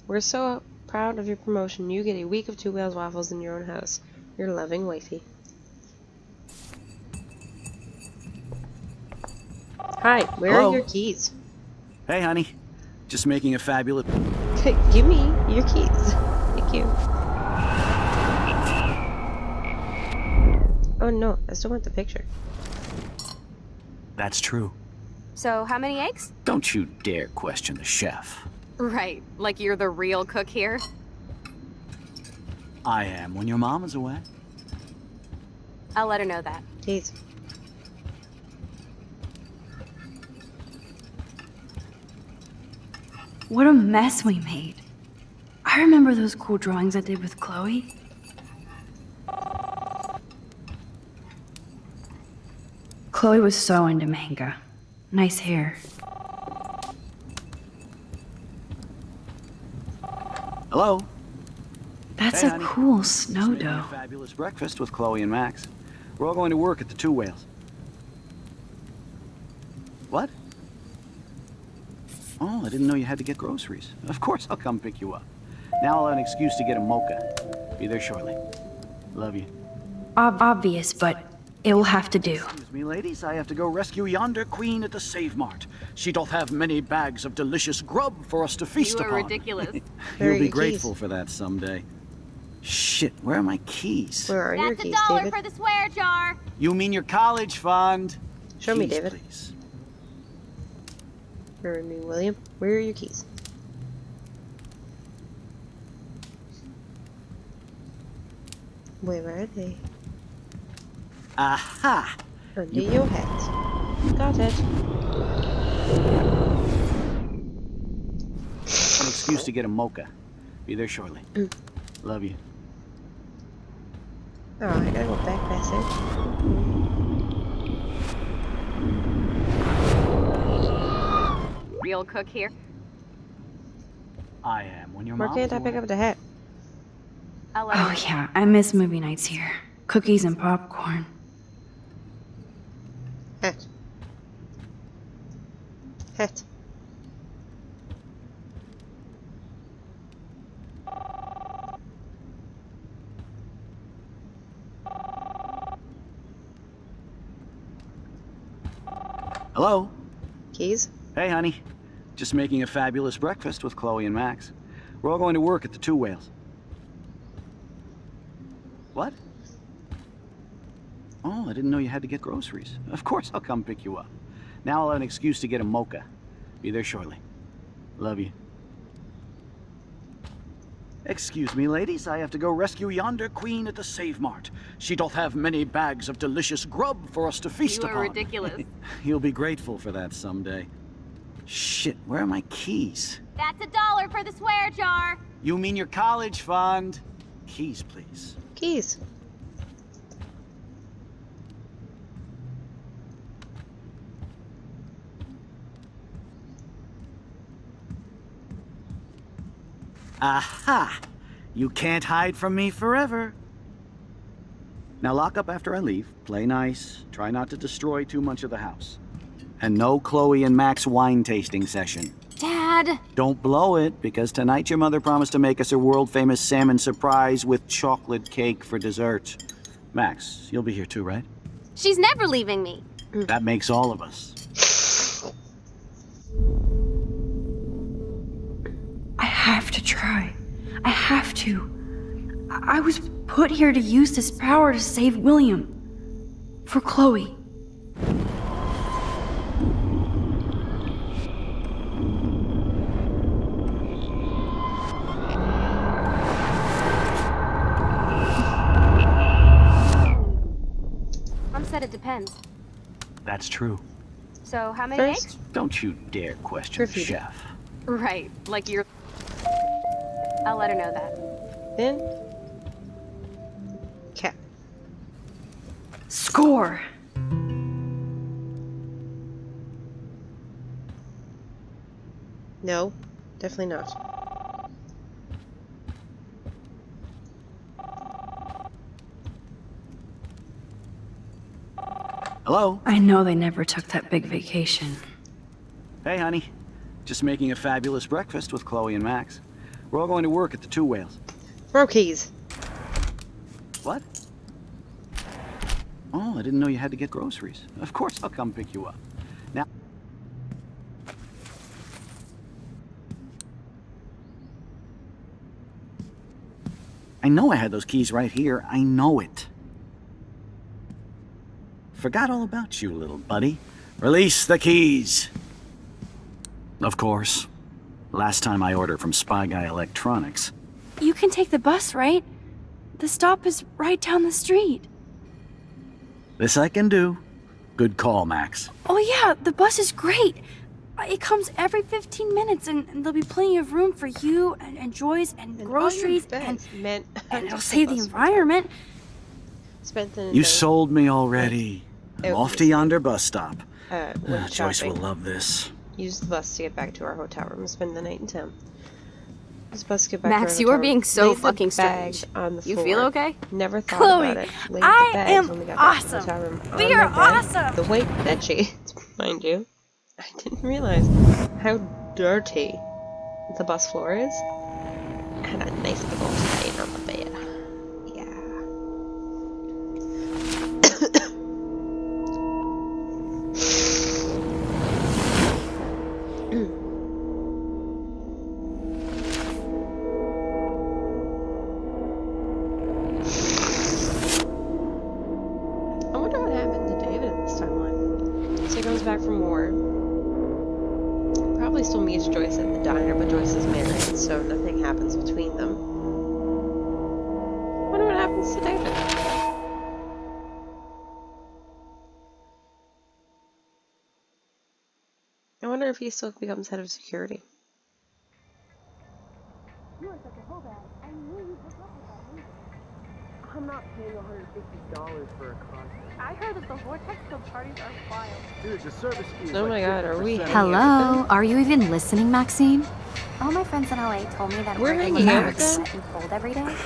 We're so proud of your promotion. You get a week of 2 Wheels waffles in your own house. Your loving wifey. Hi, where Hello? are your keys? Hey, honey. Just making a fabulous... Give me your keys. Thank you. Oh no, I still want the picture. That's true. So, how many eggs? Don't you dare question the chef. Right, like you're the real cook here. I am when your mom is away. I'll let her know that. Keys. What a mess we made. I remember those cool drawings I did with Chloe. Chloe was so into manga. Nice hair. Hello? That's Hey, a honey. cool snow Making a dough. fabulous breakfast with Chloe and Max. We're all going to work at the Two Whales. What? Oh, I didn't know you had to get groceries. Of course, I'll come pick you up. Now I'll have an excuse to get a mocha. Be there shortly. Love you. Obvious, but it will have to do. Excuse me, ladies. I have to go rescue yonder queen at the Save Mart. She doth have many bags of delicious grub for us to feast You are upon. ridiculous. Where are You'll be your grateful keys? for that someday. Shit, where are my keys? Where are your That's keys, $1 David? for the swear jar. You mean your college fund? Show me, Keys, David. please. Where are me, William? Where are your keys? Where are they? Aha! Under your hat. Got it. An excuse to get a mocha. Be there shortly. Love you. Oh, I gotta go back past it. Real cook here. I am when your Why mom can't is I pick away. up the hat? I'll let her Oh know. yeah, I miss movie nights here. Cookies and popcorn. Hat. Hat. Hello? Keys? Hey, honey. Just making a fabulous breakfast with Chloe and Max. We're all going to work at the Two Whales. What? Oh, I didn't know you had to get groceries. Of course I'll come pick you up. Now I'll have an excuse to get a mocha. Be there shortly. Love you. Excuse me, ladies. I have to go rescue yonder queen at the Save Mart. She doth have many bags of delicious grub for us to feast You upon. are ridiculous. You'll be grateful for that someday. Shit, where are my keys? That's $1 for the swear jar. You mean your college fund? Keys, please. Keys. Aha! You can't hide from me forever. Now lock up after I leave. Play nice. Try not to destroy too much of the house. And no Chloe and Max wine tasting session. Dad. Don't blow it, because tonight your mother promised to make us a world-famous salmon surprise with chocolate cake for dessert. Max, you'll be here too, right? She's never leaving me. That makes all of us. I have to try. I have to. I was put here to use this power to save William. For Chloe. Mom said it depends. That's true. So how many eggs? Don't you dare question the chef. Right, like you're... I'll let her know that. Then. Cat. Score! No, definitely not. Hello? I know they never took that big vacation. Hey, honey. Just making a fabulous breakfast with Chloe and Max. We're all going to work at the Two Whales. Brokies. What? Oh, I didn't know you had to get groceries. Of course I'll come pick you up. Now... I know I had those keys right here. I know it. Forgot all about you, little buddy. Release the keys. Of course. Last time I ordered from Spy Guy Electronics. You can take the bus, right? The stop is right down the street. This I can do. Good call, Max. Oh yeah, the bus is great. It comes every 15 minutes and there'll be plenty of room for you and Joyce and groceries and it'll save the environment. You sold me already. I'm off to yonder bus stop. Went Joyce will shopping. love this. Use the bus to get back to our hotel room and spend the night in town. Use the bus to get back Max, to our you hotel are room. being so Laid the fucking bag strange. on the You floor. feel okay? Never thought Chloe, about it. Laid I the bags am when we got back to the awesome. hotel room. On We my are bed, awesome. The white bed sheets, mind you. I didn't realize how dirty the bus floor is. And a nice big old stain on the bed. Yeah. I wonder what happened to David in this timeline. So he comes back from war. Probably still meets Joyce at the diner, but Joyce is married, so nothing happens between them. Wonder what happens to David. I wonder if he still becomes head of security. You are such a hobat. I knew you'd hook up with that movie. I'm not paying $150 for a concert. I heard that the Vortex Club parties are wild. Dude, the service fee is Oh my god, are we hanging out Hello? Are you even listening, Maxine? All my friends in LA told me that We're working hanging was out wet with them? and cold every day.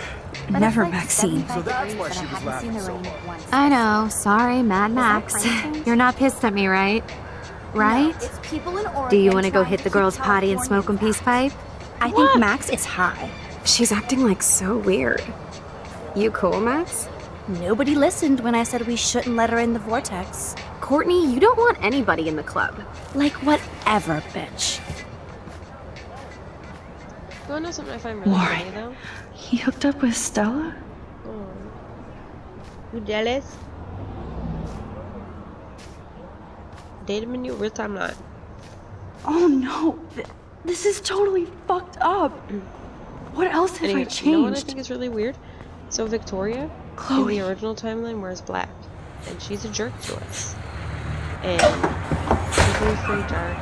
But Never, it's like Maxine. 75 So that's degrees why and she I was haven't seen the laughing so rain hard. once. I know. Sorry, Mad Was that Max. climate change? You're not pissed at me, right? Right? No, it's people in Oregon Do you want to go trying hit the keep girls' potty and California smoke a peace pipe? I think Max is high. She's acting like so weird. You cool, Max? Nobody listened when I said we shouldn't let her in the vortex. Courtney, you don't want anybody in the club. Like whatever, bitch. You wanna know something I find really Lauren. funny though? He hooked up with Stella? Oh. You jealous? Date him in your real timeline. Oh no, this is totally fucked up. What else have I You know what I changed? think is really weird? So Victoria, Chloe. in the original timeline, wears black. And she's a jerk to us. And she's very dark.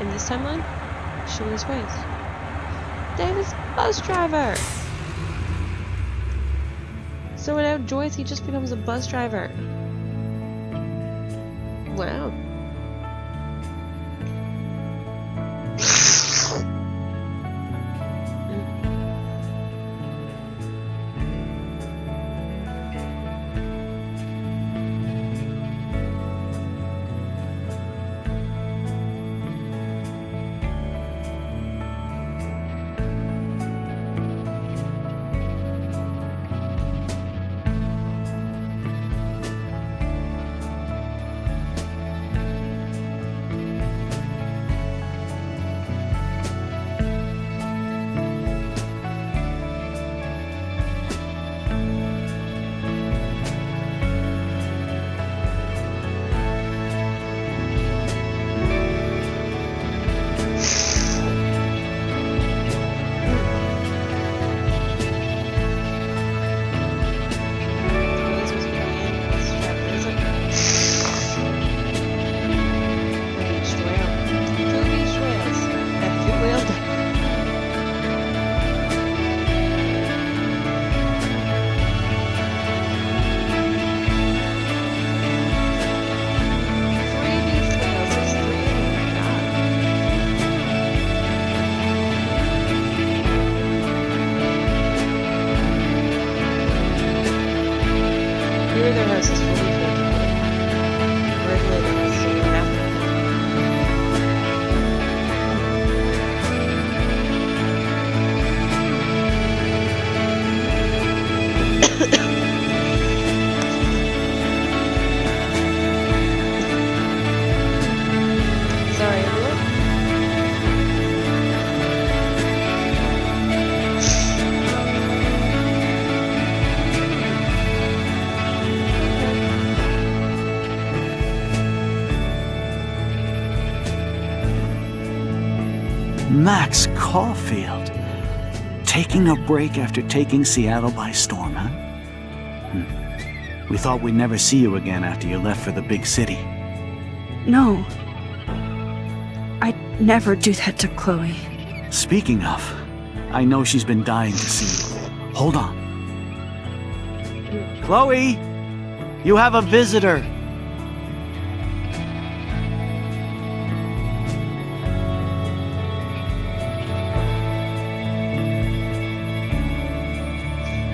In this timeline, she wears white. David's a bus driver! So without Joyce, he just becomes a bus driver. Wow. their house is fully painted blue. Originally, their house is only half Sorry, everyone. Max Caulfield. Taking a break after taking Seattle by storm, huh? We thought we'd never see you again after you left for the big city. No. I'd never do that to Chloe. Speaking of, I know she's been dying to see you. Hold on. Chloe! You have a visitor!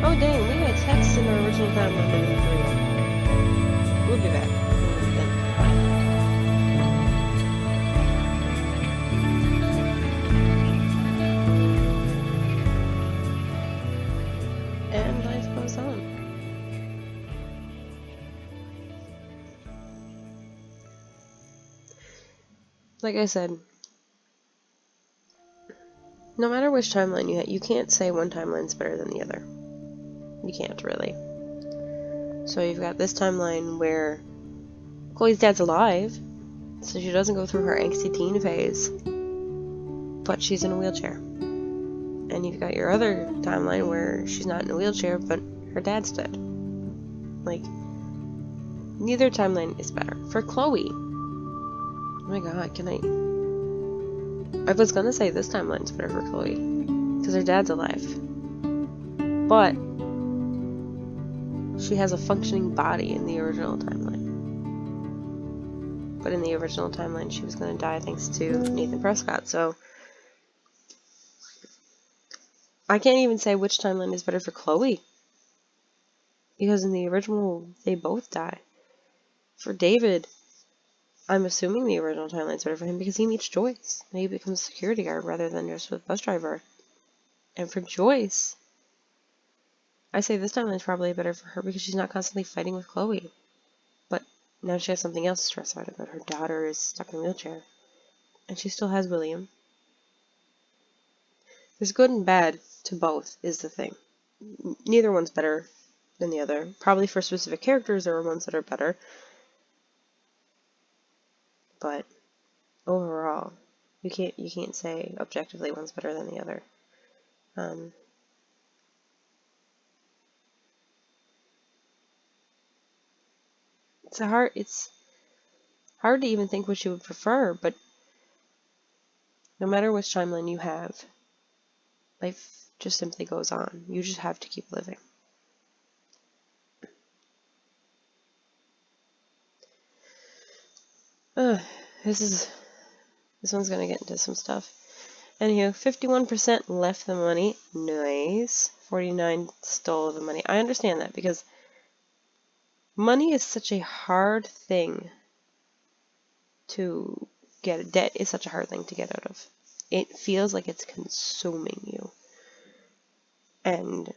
Oh dang, we got text in our original timeline that was real. We'll be back. And life goes on. Like I said, no matter which timeline you can't say one timeline's better than the other. You can't, really. So you've got this timeline where Chloe's dad's alive, so she doesn't go through her angsty teen phase, but she's in a wheelchair. And you've got your other timeline where she's not in a wheelchair, but her dad's dead. Like, neither timeline is better. For Chloe, oh my god, I was gonna say this timeline's better for Chloe, because her dad's alive. But she has a functioning body in the original timeline. But in the original timeline, she was going to die thanks to Nathan Prescott, so I can't even say which timeline is better for Chloe. Because in the original, they both die. For David, I'm assuming the original timeline is better for him because he meets Joyce. And he becomes a security guard rather than just a bus driver. And for Joyce, I say this timeline is probably better for her because she's not constantly fighting with Chloe. But now she has something else to stress out about. Her daughter is stuck in a wheelchair. And she still has William. There's good and bad to both, is the thing. Neither one's better than the other. Probably for specific characters, there are ones that are better. But overall, you can't say objectively one's better than the other. It's hard to even think which you would prefer, but no matter which timeline you have, life just simply goes on. You just have to keep living. This one's gonna get into some stuff. Anywho, 51% left the money. Nice. 49 stole the money. I understand that because money is such a hard thing to get. Debt is such a hard thing to get out of. It feels like it's consuming you. And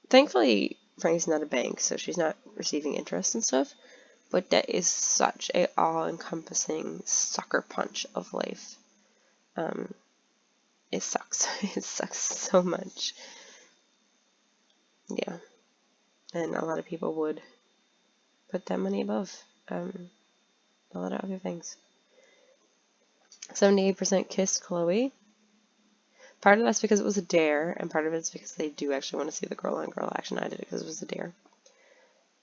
thankfully, Frank's not a bank, so she's not receiving interest and stuff. But debt is such a all-encompassing sucker punch of life. It sucks. It sucks so much. Yeah. And a lot of people would put that money above a lot of other things. 78% kissed Chloe. Part of that's because it was a dare, and part of it's because they do actually want to see the girl-on-girl action. I did it because it was a dare.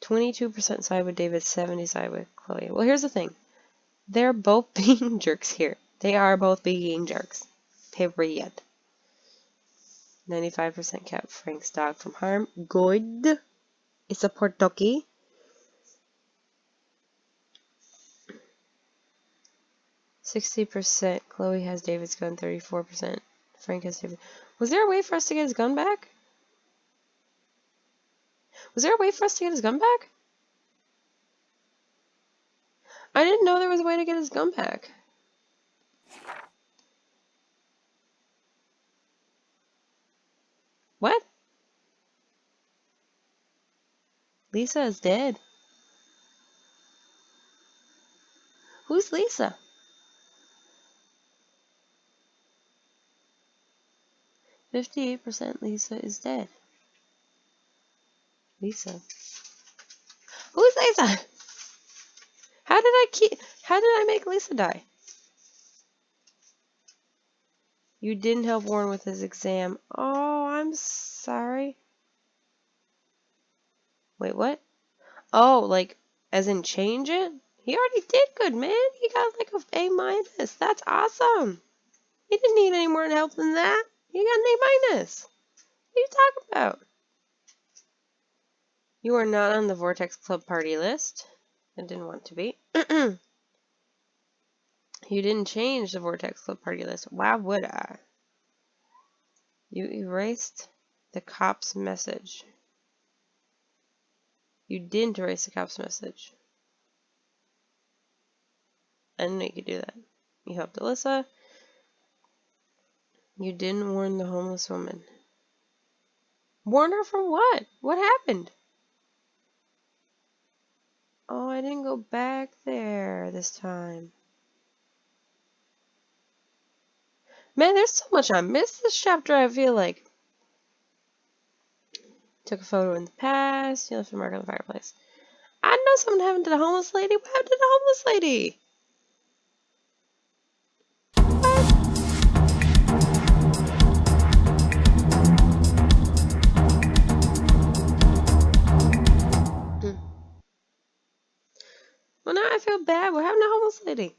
22% side with David, 70% side with Chloe. Well, here's the thing. They're both being jerks here. They are both being jerks. Period. 95% kept Frank's dog from harm. Good. It's a Portoki. 60% Chloe has David's gun. 34% Frank has David. Was there a way for us to get his gun back? Was there a way for us to get his gun back? I didn't know there was a way to get his gun back. What? Lisa is dead. Who's Lisa? %58% Lisa is dead. Lisa. Who's Lisa? How did I make Lisa die? You didn't help Warren with his exam. Oh, I'm sorry. Wait, what? Oh, like, as in change it? He already did good, man. He got like a A-. That's awesome. He didn't need any more help than that. He got an A-. What are you talking about? You are not on the Vortex Club party list. I didn't want to be. You didn't change the Vortex Club party list. Why would I? You erased the cop's message. You didn't erase the cop's message. I didn't know you could do that. You helped Alyssa. You didn't warn the homeless woman. Warn her from what? What happened? Oh, I didn't go back there this time. Man, there's so much I missed this chapter, I feel like. Took a photo in the past. You left a mark on the fireplace. I know something happened to the homeless lady. What happened to the homeless lady? Well, now I feel bad. What happened to the homeless lady?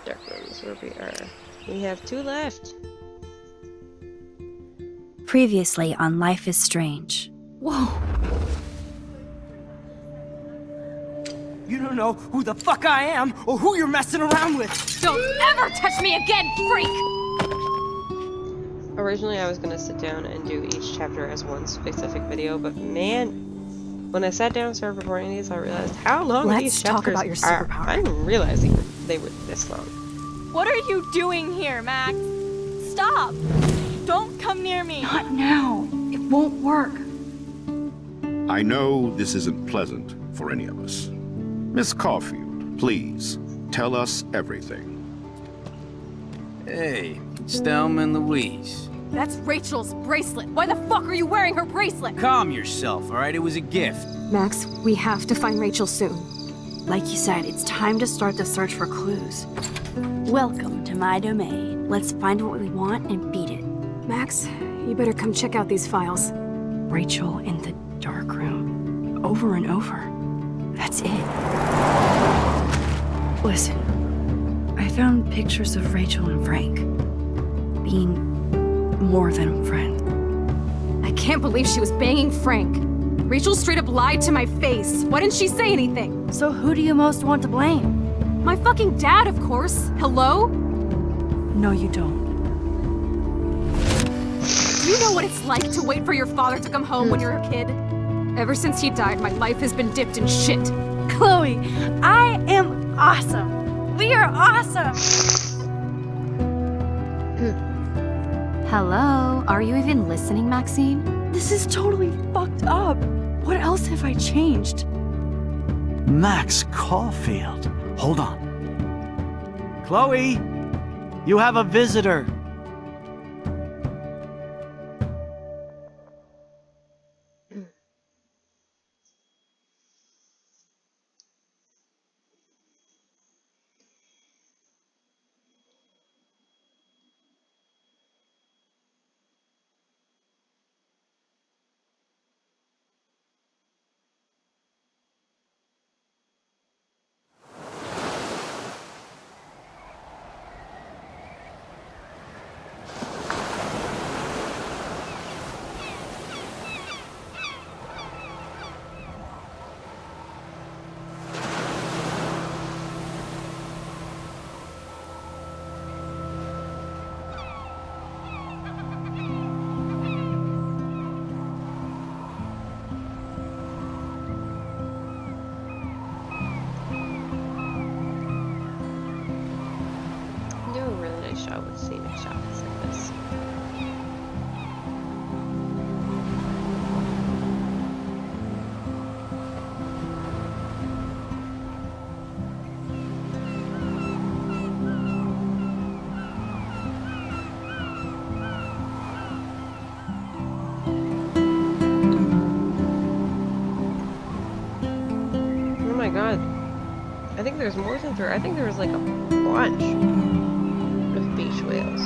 Dark rooms where we are. We have 2 left. Previously on Life is Strange. Whoa! You don't know who the fuck I am or who you're messing around with! Don't ever touch me again, freak! Originally, I was going to sit down and do each chapter as one specific video, but man, when I sat down and started recording these, I realized how long these chapters Let's talk about your superpower. I didn't realize they were this long. What are you doing here, Max? Stop! Don't come near me! Not now. It won't work. I know this isn't pleasant for any of us. Miss Caulfield, please, tell us everything. Hey, it's Thelma and Louise. That's Rachel's bracelet. Why the fuck are you wearing her bracelet? Calm yourself, all right? It was a gift. Max, we have to find Rachel soon. Like you said, it's time to start the search for clues. Welcome to my domain. Let's find what we want and beat it. Max, you better come check out these files. Rachel in the dark room. Over and over. That's it. Listen, I found pictures of Rachel and Frank being more than friends. I can't believe she was banging Frank. Rachel straight up lied to my face. Why didn't she say anything? So who do you most want to blame? My fucking dad, of course. Hello? No, you don't. Do you know what it's like to wait for your father to come home when you're a kid? Ever since he died, my life has been dipped in shit. Chloe, I am awesome. We are awesome. Hello? Are you even listening, Maxine? This is totally fucked up. What else have I changed? Max Caulfield. Hold on. Chloe, you have a visitor. shot with scenic shots like this. Oh my god. I think there's more than 3. I think there was like a bunch of beach whales.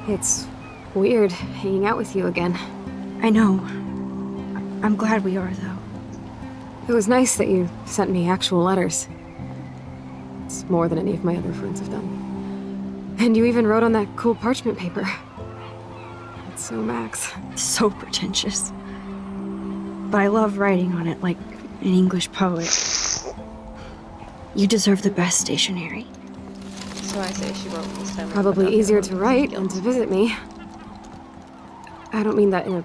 It's weird hanging out with you again. I know. I'm glad we are, though. It was nice that you sent me actual letters. It's more than any of my other friends have done. And you even wrote on that cool parchment paper. It's so Max. So pretentious. But I love writing on it like an English poet. You deserve the best stationery. So I say she wrote this time. Probably easier to write than to visit me. I don't mean that in a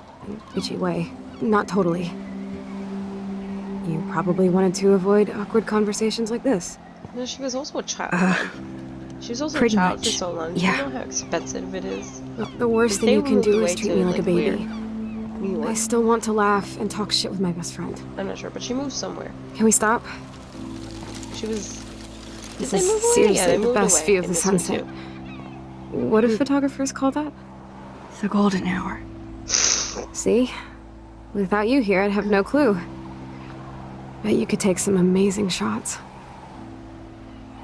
bitchy way. Not totally. You probably wanted to avoid awkward conversations like this. No, she was also a child. She was also a pretty child much. for so long. Yeah. You know how expensive it is. The worst thing you can do is treat me like a baby. New York. I still want to laugh and talk shit with my best friend. I'm not sure, but she moved somewhere. Can we stop? She was. This Did they move is away? seriously Yeah, they the moved best away view of in the this one, sunset. too. What do photographers call that? The golden hour. See? Without you here, I'd have no clue. Bet you could take some amazing shots.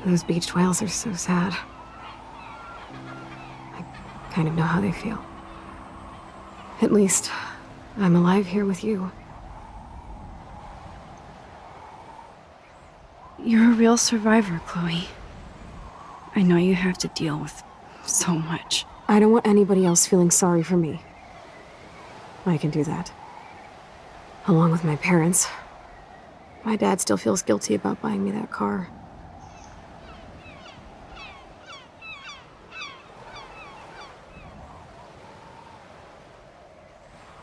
Those beached whales are so sad. I kind of know how they feel. At least, I'm alive here with you. You're a real survivor, Chloe. I know you have to deal with so much. I don't want anybody else feeling sorry for me. I can do that. Along with my parents. My dad still feels guilty about buying me that car.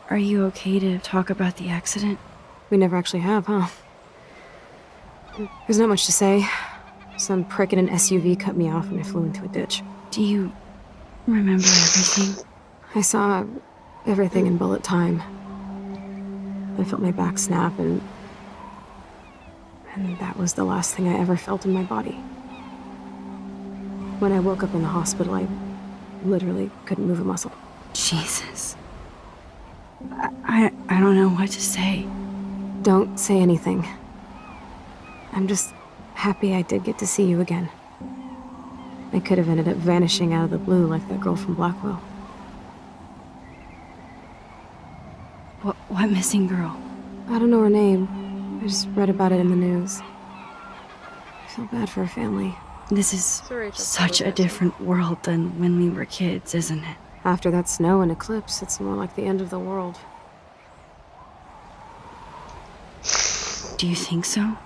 Are you okay to talk about the accident? We never actually have, huh? There's not much to say. Some prick in an SUV cut me off and I flew into a ditch. Do you remember everything? I saw everything in bullet time. I felt my back snap and that was the last thing I ever felt in my body. When I woke up in the hospital, I literally couldn't move a muscle. Jesus. I don't know what to say. Don't say anything. I'm just happy I did get to see you again. I could have ended up vanishing out of the blue like that girl from Blackwell. What missing girl? I don't know her name. I just read about it in the news. I feel bad for her family. This is such a different world than when we were kids, isn't it? After that snow and eclipse, it's more like the end of the world. Do you think so?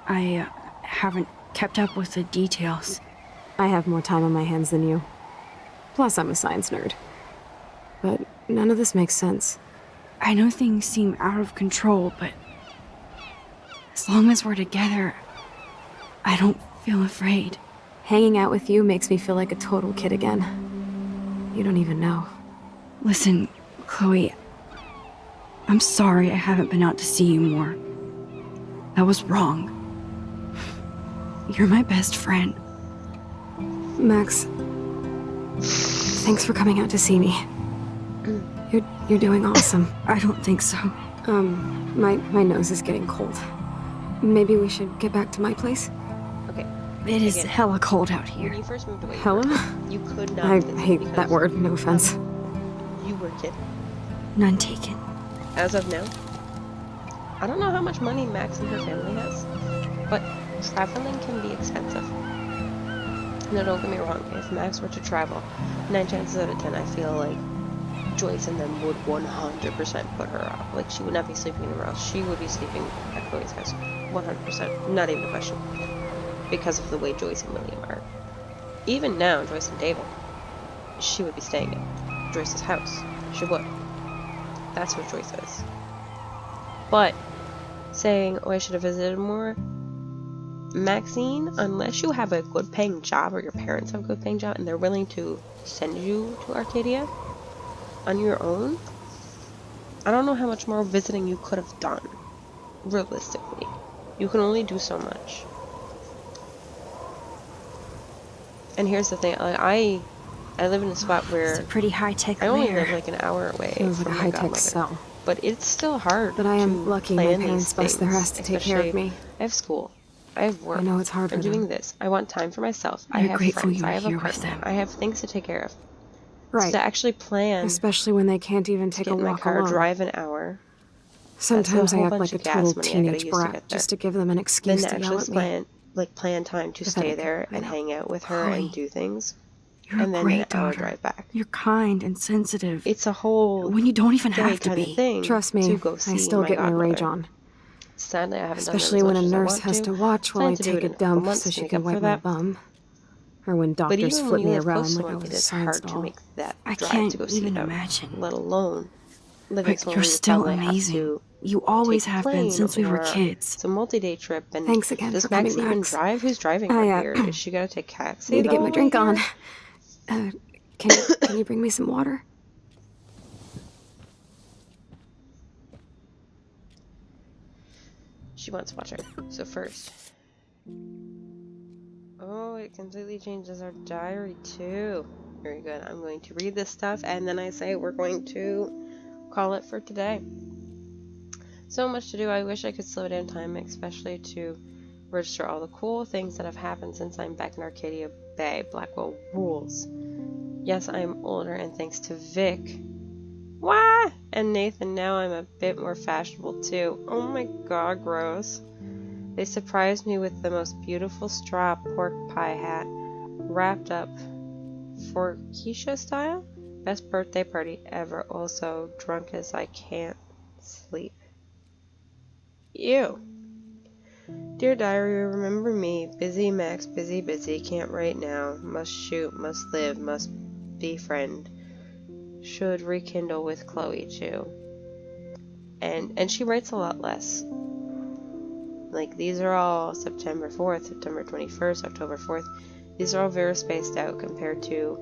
I haven't kept up with the details. I have more time on my hands than you. Plus, I'm a science nerd. But none of this makes sense. I know things seem out of control, but as long as we're together, I don't feel afraid. Hanging out with you makes me feel like a total kid again. You don't even know. Listen, Chloe, I'm sorry I haven't been out to see you more. That was wrong. You're my best friend. Max, thanks for coming out to see me. You're doing awesome. I don't think so. My nose is getting cold. Maybe we should get back to my place? Okay. It is hella cold out here. When you first moved away, Hella? you could not. I visit hate because that word, no offense. a kid. None taken. As of now. I don't know how much money Max and her family has, but traveling can be expensive. No, don't get me wrong, if Max were to travel, 9 chances out of 10 I feel like Joyce and them would 100% put her up. Like, she would not be sleeping anywhere else. She would be sleeping at Chloe's house. 100%. Not even a question. Because of the way Joyce and William are. Even now, Joyce and David, she would be staying at Joyce's house. She would. That's what Joyce is. But saying, oh, I should have visited more, Maxine, unless you have a good paying job or your parents have a good paying job and they're willing to send you to Arcadia on your own, I don't know how much more visiting you could have done. Realistically, you can only do so much. And here's the thing, like, I live in a spot where It's a pretty high-tech I only lair. live like an hour away Feels like from a my high-tech godmother. cell. But it's still hard. But I am to lucky my plan parents these bust their things, ass to take care of especially me. I have school. I have work. I know it's hard I'm for them. doing this. I want time for myself. I You're have grateful friends. you I were have a here with partner. them. I have things to take care of. Right. So to actually plan, Especially when they can't even take get a in my walk car, alone. drive an hour. Sometimes that's a I whole act bunch like a of gas total money I gotta teenage use to brat get there. just to give them an Then excuse to to yell actually at me. plan time to stay Pathetic, there I and know. hang out with her Chloe, and do things. You're And a then great an hour daughter. drive back. You're kind and sensitive. It's a whole when you don't even day have to kind of be. thing Trust me, to go I see still my get my rage godmother. on. Sadly, I haven't Especially done when it a as much nurse as I has want to watch while Plan I to do take it a in couple dump months so to she make can up for wipe my that. bum. Or when But doctors even when flip you me live around close to like I one, was it a is science hard to doll. make that I drive can't to go see even them. imagine. Let alone living But somewhere you're you still probably amazing. have to You always take a have been plane since we were or kids. It's a multi-day trip, and Thanks again does for coming, Max even Max. drive? Who's driving I, her here? Is she gonna take taxi? Need to the get my whole drink way on. here? Can you bring me some water? She wants water. So first, oh, it completely changes our diary too. Very good. I'm going to read this stuff, and then I say we're going to call it for today. So much to do. I wish I could slow down time, especially to register all the cool things that have happened since I'm back in Arcadia Bay. Blackwell rules. Yes, I'm older, and thanks to Vic. What? And Nathan, now I'm a bit more fashionable too. Oh my god, gross. They surprised me with the most beautiful straw pork pie hat, wrapped up for Keisha style. Best birthday party ever. Also, drunk as I can't sleep. Ew. Dear diary, remember me. Busy Max, busy, can't write now. Must shoot, must live, must befriend. Should rekindle with Chloe too. And she writes a lot less. Like, these are all September 4th, September 21st, October 4th. These are all very spaced out compared to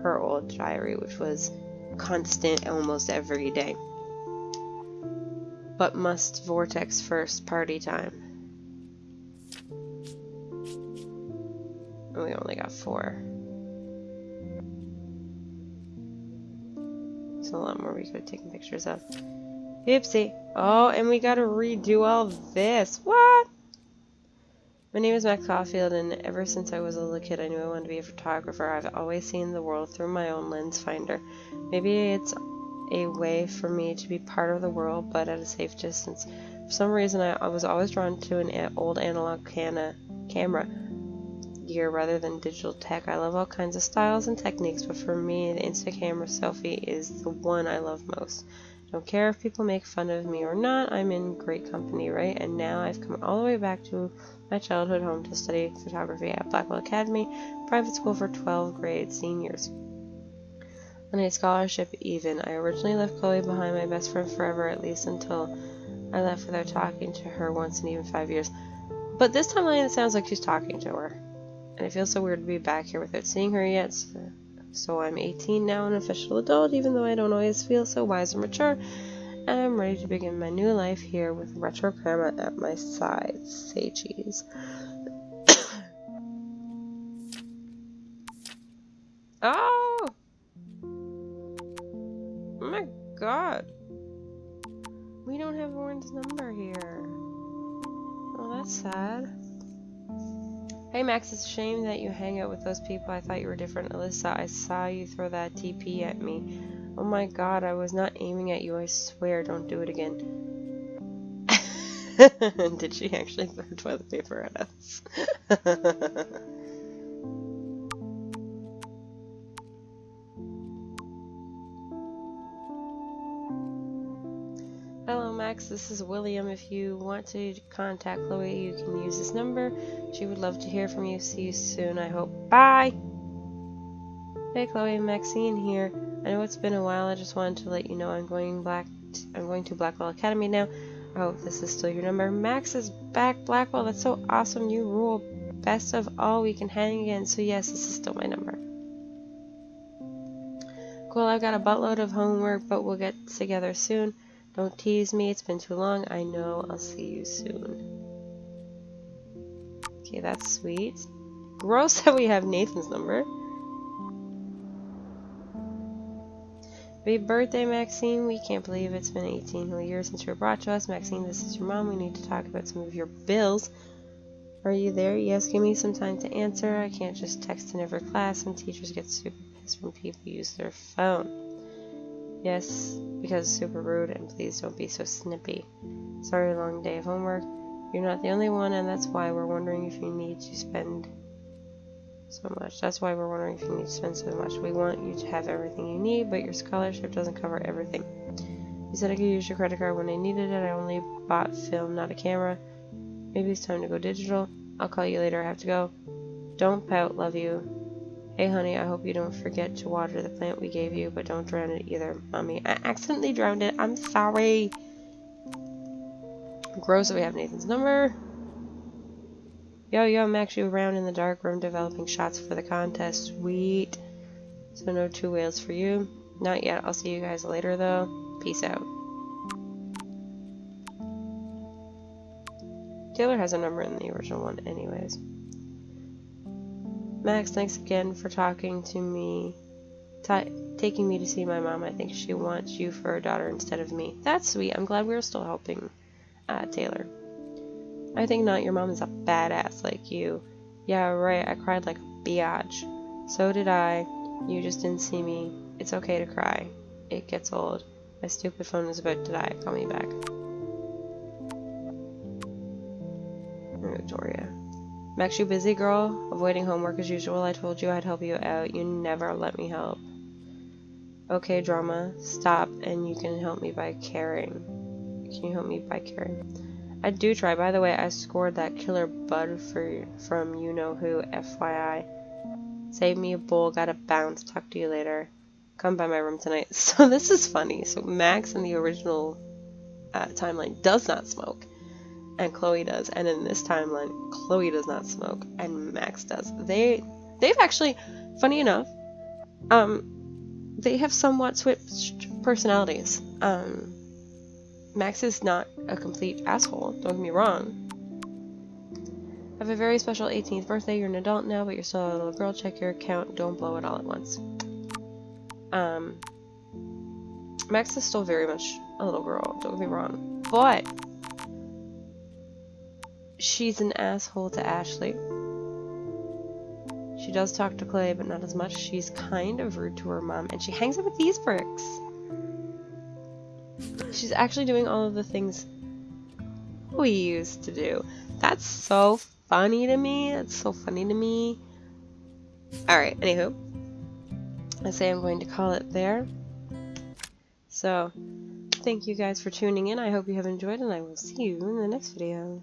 her old diary, which was constant almost every day. But must vortex first, party time. We only got 4. There's a lot more we could have taken pictures of. Oopsie. Oh, and we gotta redo all this. What? My name is Max Caulfield, and ever since I was a little kid, I knew I wanted to be a photographer. I've always seen the world through my own lens finder. Maybe it's a way for me to be part of the world, but at a safe distance. For some reason, I was always drawn to an old analog camera gear rather than digital tech. I love all kinds of styles and techniques, but for me, the Instacamera selfie is the one I love most. Don't care if people make fun of me or not, I'm in great company, right? And now I've come all the way back to my childhood home to study photography at Blackwell Academy, private school for 12th grade seniors. On a scholarship even. I originally left Chloe behind, my best friend forever, at least until I left without talking to her once in even 5 years. But this timeline, it sounds like she's talking to her. And it feels so weird to be back here without seeing her yet. So I'm 18 now, an official adult, even though I don't always feel so wise or mature. And I'm ready to begin my new life here with retro grandma at my side. Say cheese. Oh! Oh my god. We don't have Warren's number here. Oh, that's sad. Hey Max, it's a shame that you hang out with those people. I thought you were different. Alyssa, I saw you throw that TP at me. Oh my god, I was not aiming at you, I swear, don't do it again. Did she actually throw toilet paper at us? Hello Max, this is William. If you want to contact Chloe, you can use this number. She would love to hear from you. See you soon, I hope. Bye! Hey Chloe, Maxine here. I know it's been a while, I just wanted to let you know I'm going to Blackwell Academy now. I hope this is still your number. Max is back, Blackwell, that's so awesome, you rule. Best of all, we can hang again, so yes, this is still my number. Cool, I've got a buttload of homework, but we'll get together soon. Don't tease me, it's been too long. I know, I'll see you soon. Okay, that's sweet. Gross that we have Nathan's number. Happy birthday, Maxine. We can't believe it's been 18 whole years since you were brought to us. Maxine, this is your mom. We need to talk about some of your bills. Are you there? Yes, give me some time to answer. I can't just text in every class. Some teachers get super pissed when people use their phone. Yes, because it's super rude, and please don't be so snippy. Sorry, long day of homework. You're not the only one, and that's why we're wondering if you need to spend so much. That's why we're wondering if you need to spend so much. We want you to have everything you need, but your scholarship doesn't cover everything. You said I could use your credit card when I needed it. I only bought film, not a camera. Maybe it's time to go digital. I'll call you later. I have to go. Don't pout. Love you. Hey, honey, I hope you don't forget to water the plant we gave you, but don't drown it either. Mommy, I accidentally drowned it. I'm sorry. Gross that we have Nathan's number. Yo, I'm actually around in the dark room developing shots for the contest. Sweet. So no two whales for you. Not yet. I'll see you guys later, though. Peace out. Taylor has a number in the original one anyways. Max, thanks again for talking to me. Taking me to see my mom. I think she wants you for her daughter instead of me. That's sweet. I'm glad we were still helping Taylor. I think not. Your mom is a badass like you. Yeah, right. I cried like a biatch. So did I. You just didn't see me. It's okay to cry. It gets old. My stupid phone is about to die. Call me back. Victoria. Max, you busy, girl? Avoiding homework as usual. I told you I'd help you out. You never let me help. Okay, drama. Stop, and you can help me by caring. Can you help me by caring? I do try. By the way, I scored that killer bud from you-know-who, FYI. Save me a bowl. Gotta bounce. Talk to you later. Come by my room tonight. So this is funny. So Max in the original timeline does not smoke. And Chloe does. And in this timeline, Chloe does not smoke. And Max does. They've actually, funny enough, they have somewhat switched personalities. Max is not a complete asshole, don't get me wrong. Have a very special 18th birthday. You're an adult now, but you're still a little girl. Check your account. Don't blow it all at once. Max is still very much a little girl, don't get me wrong. But she's an asshole to Ashley. She does talk to Clay, but not as much. She's kind of rude to her mom, and she hangs out with these bricks. She's actually doing all of the things we used to do. That's so funny to me. That's so funny to me. Alright, anywho. I say I'm going to call it there. So, thank you guys for tuning in. I hope you have enjoyed, and I will see you in the next video.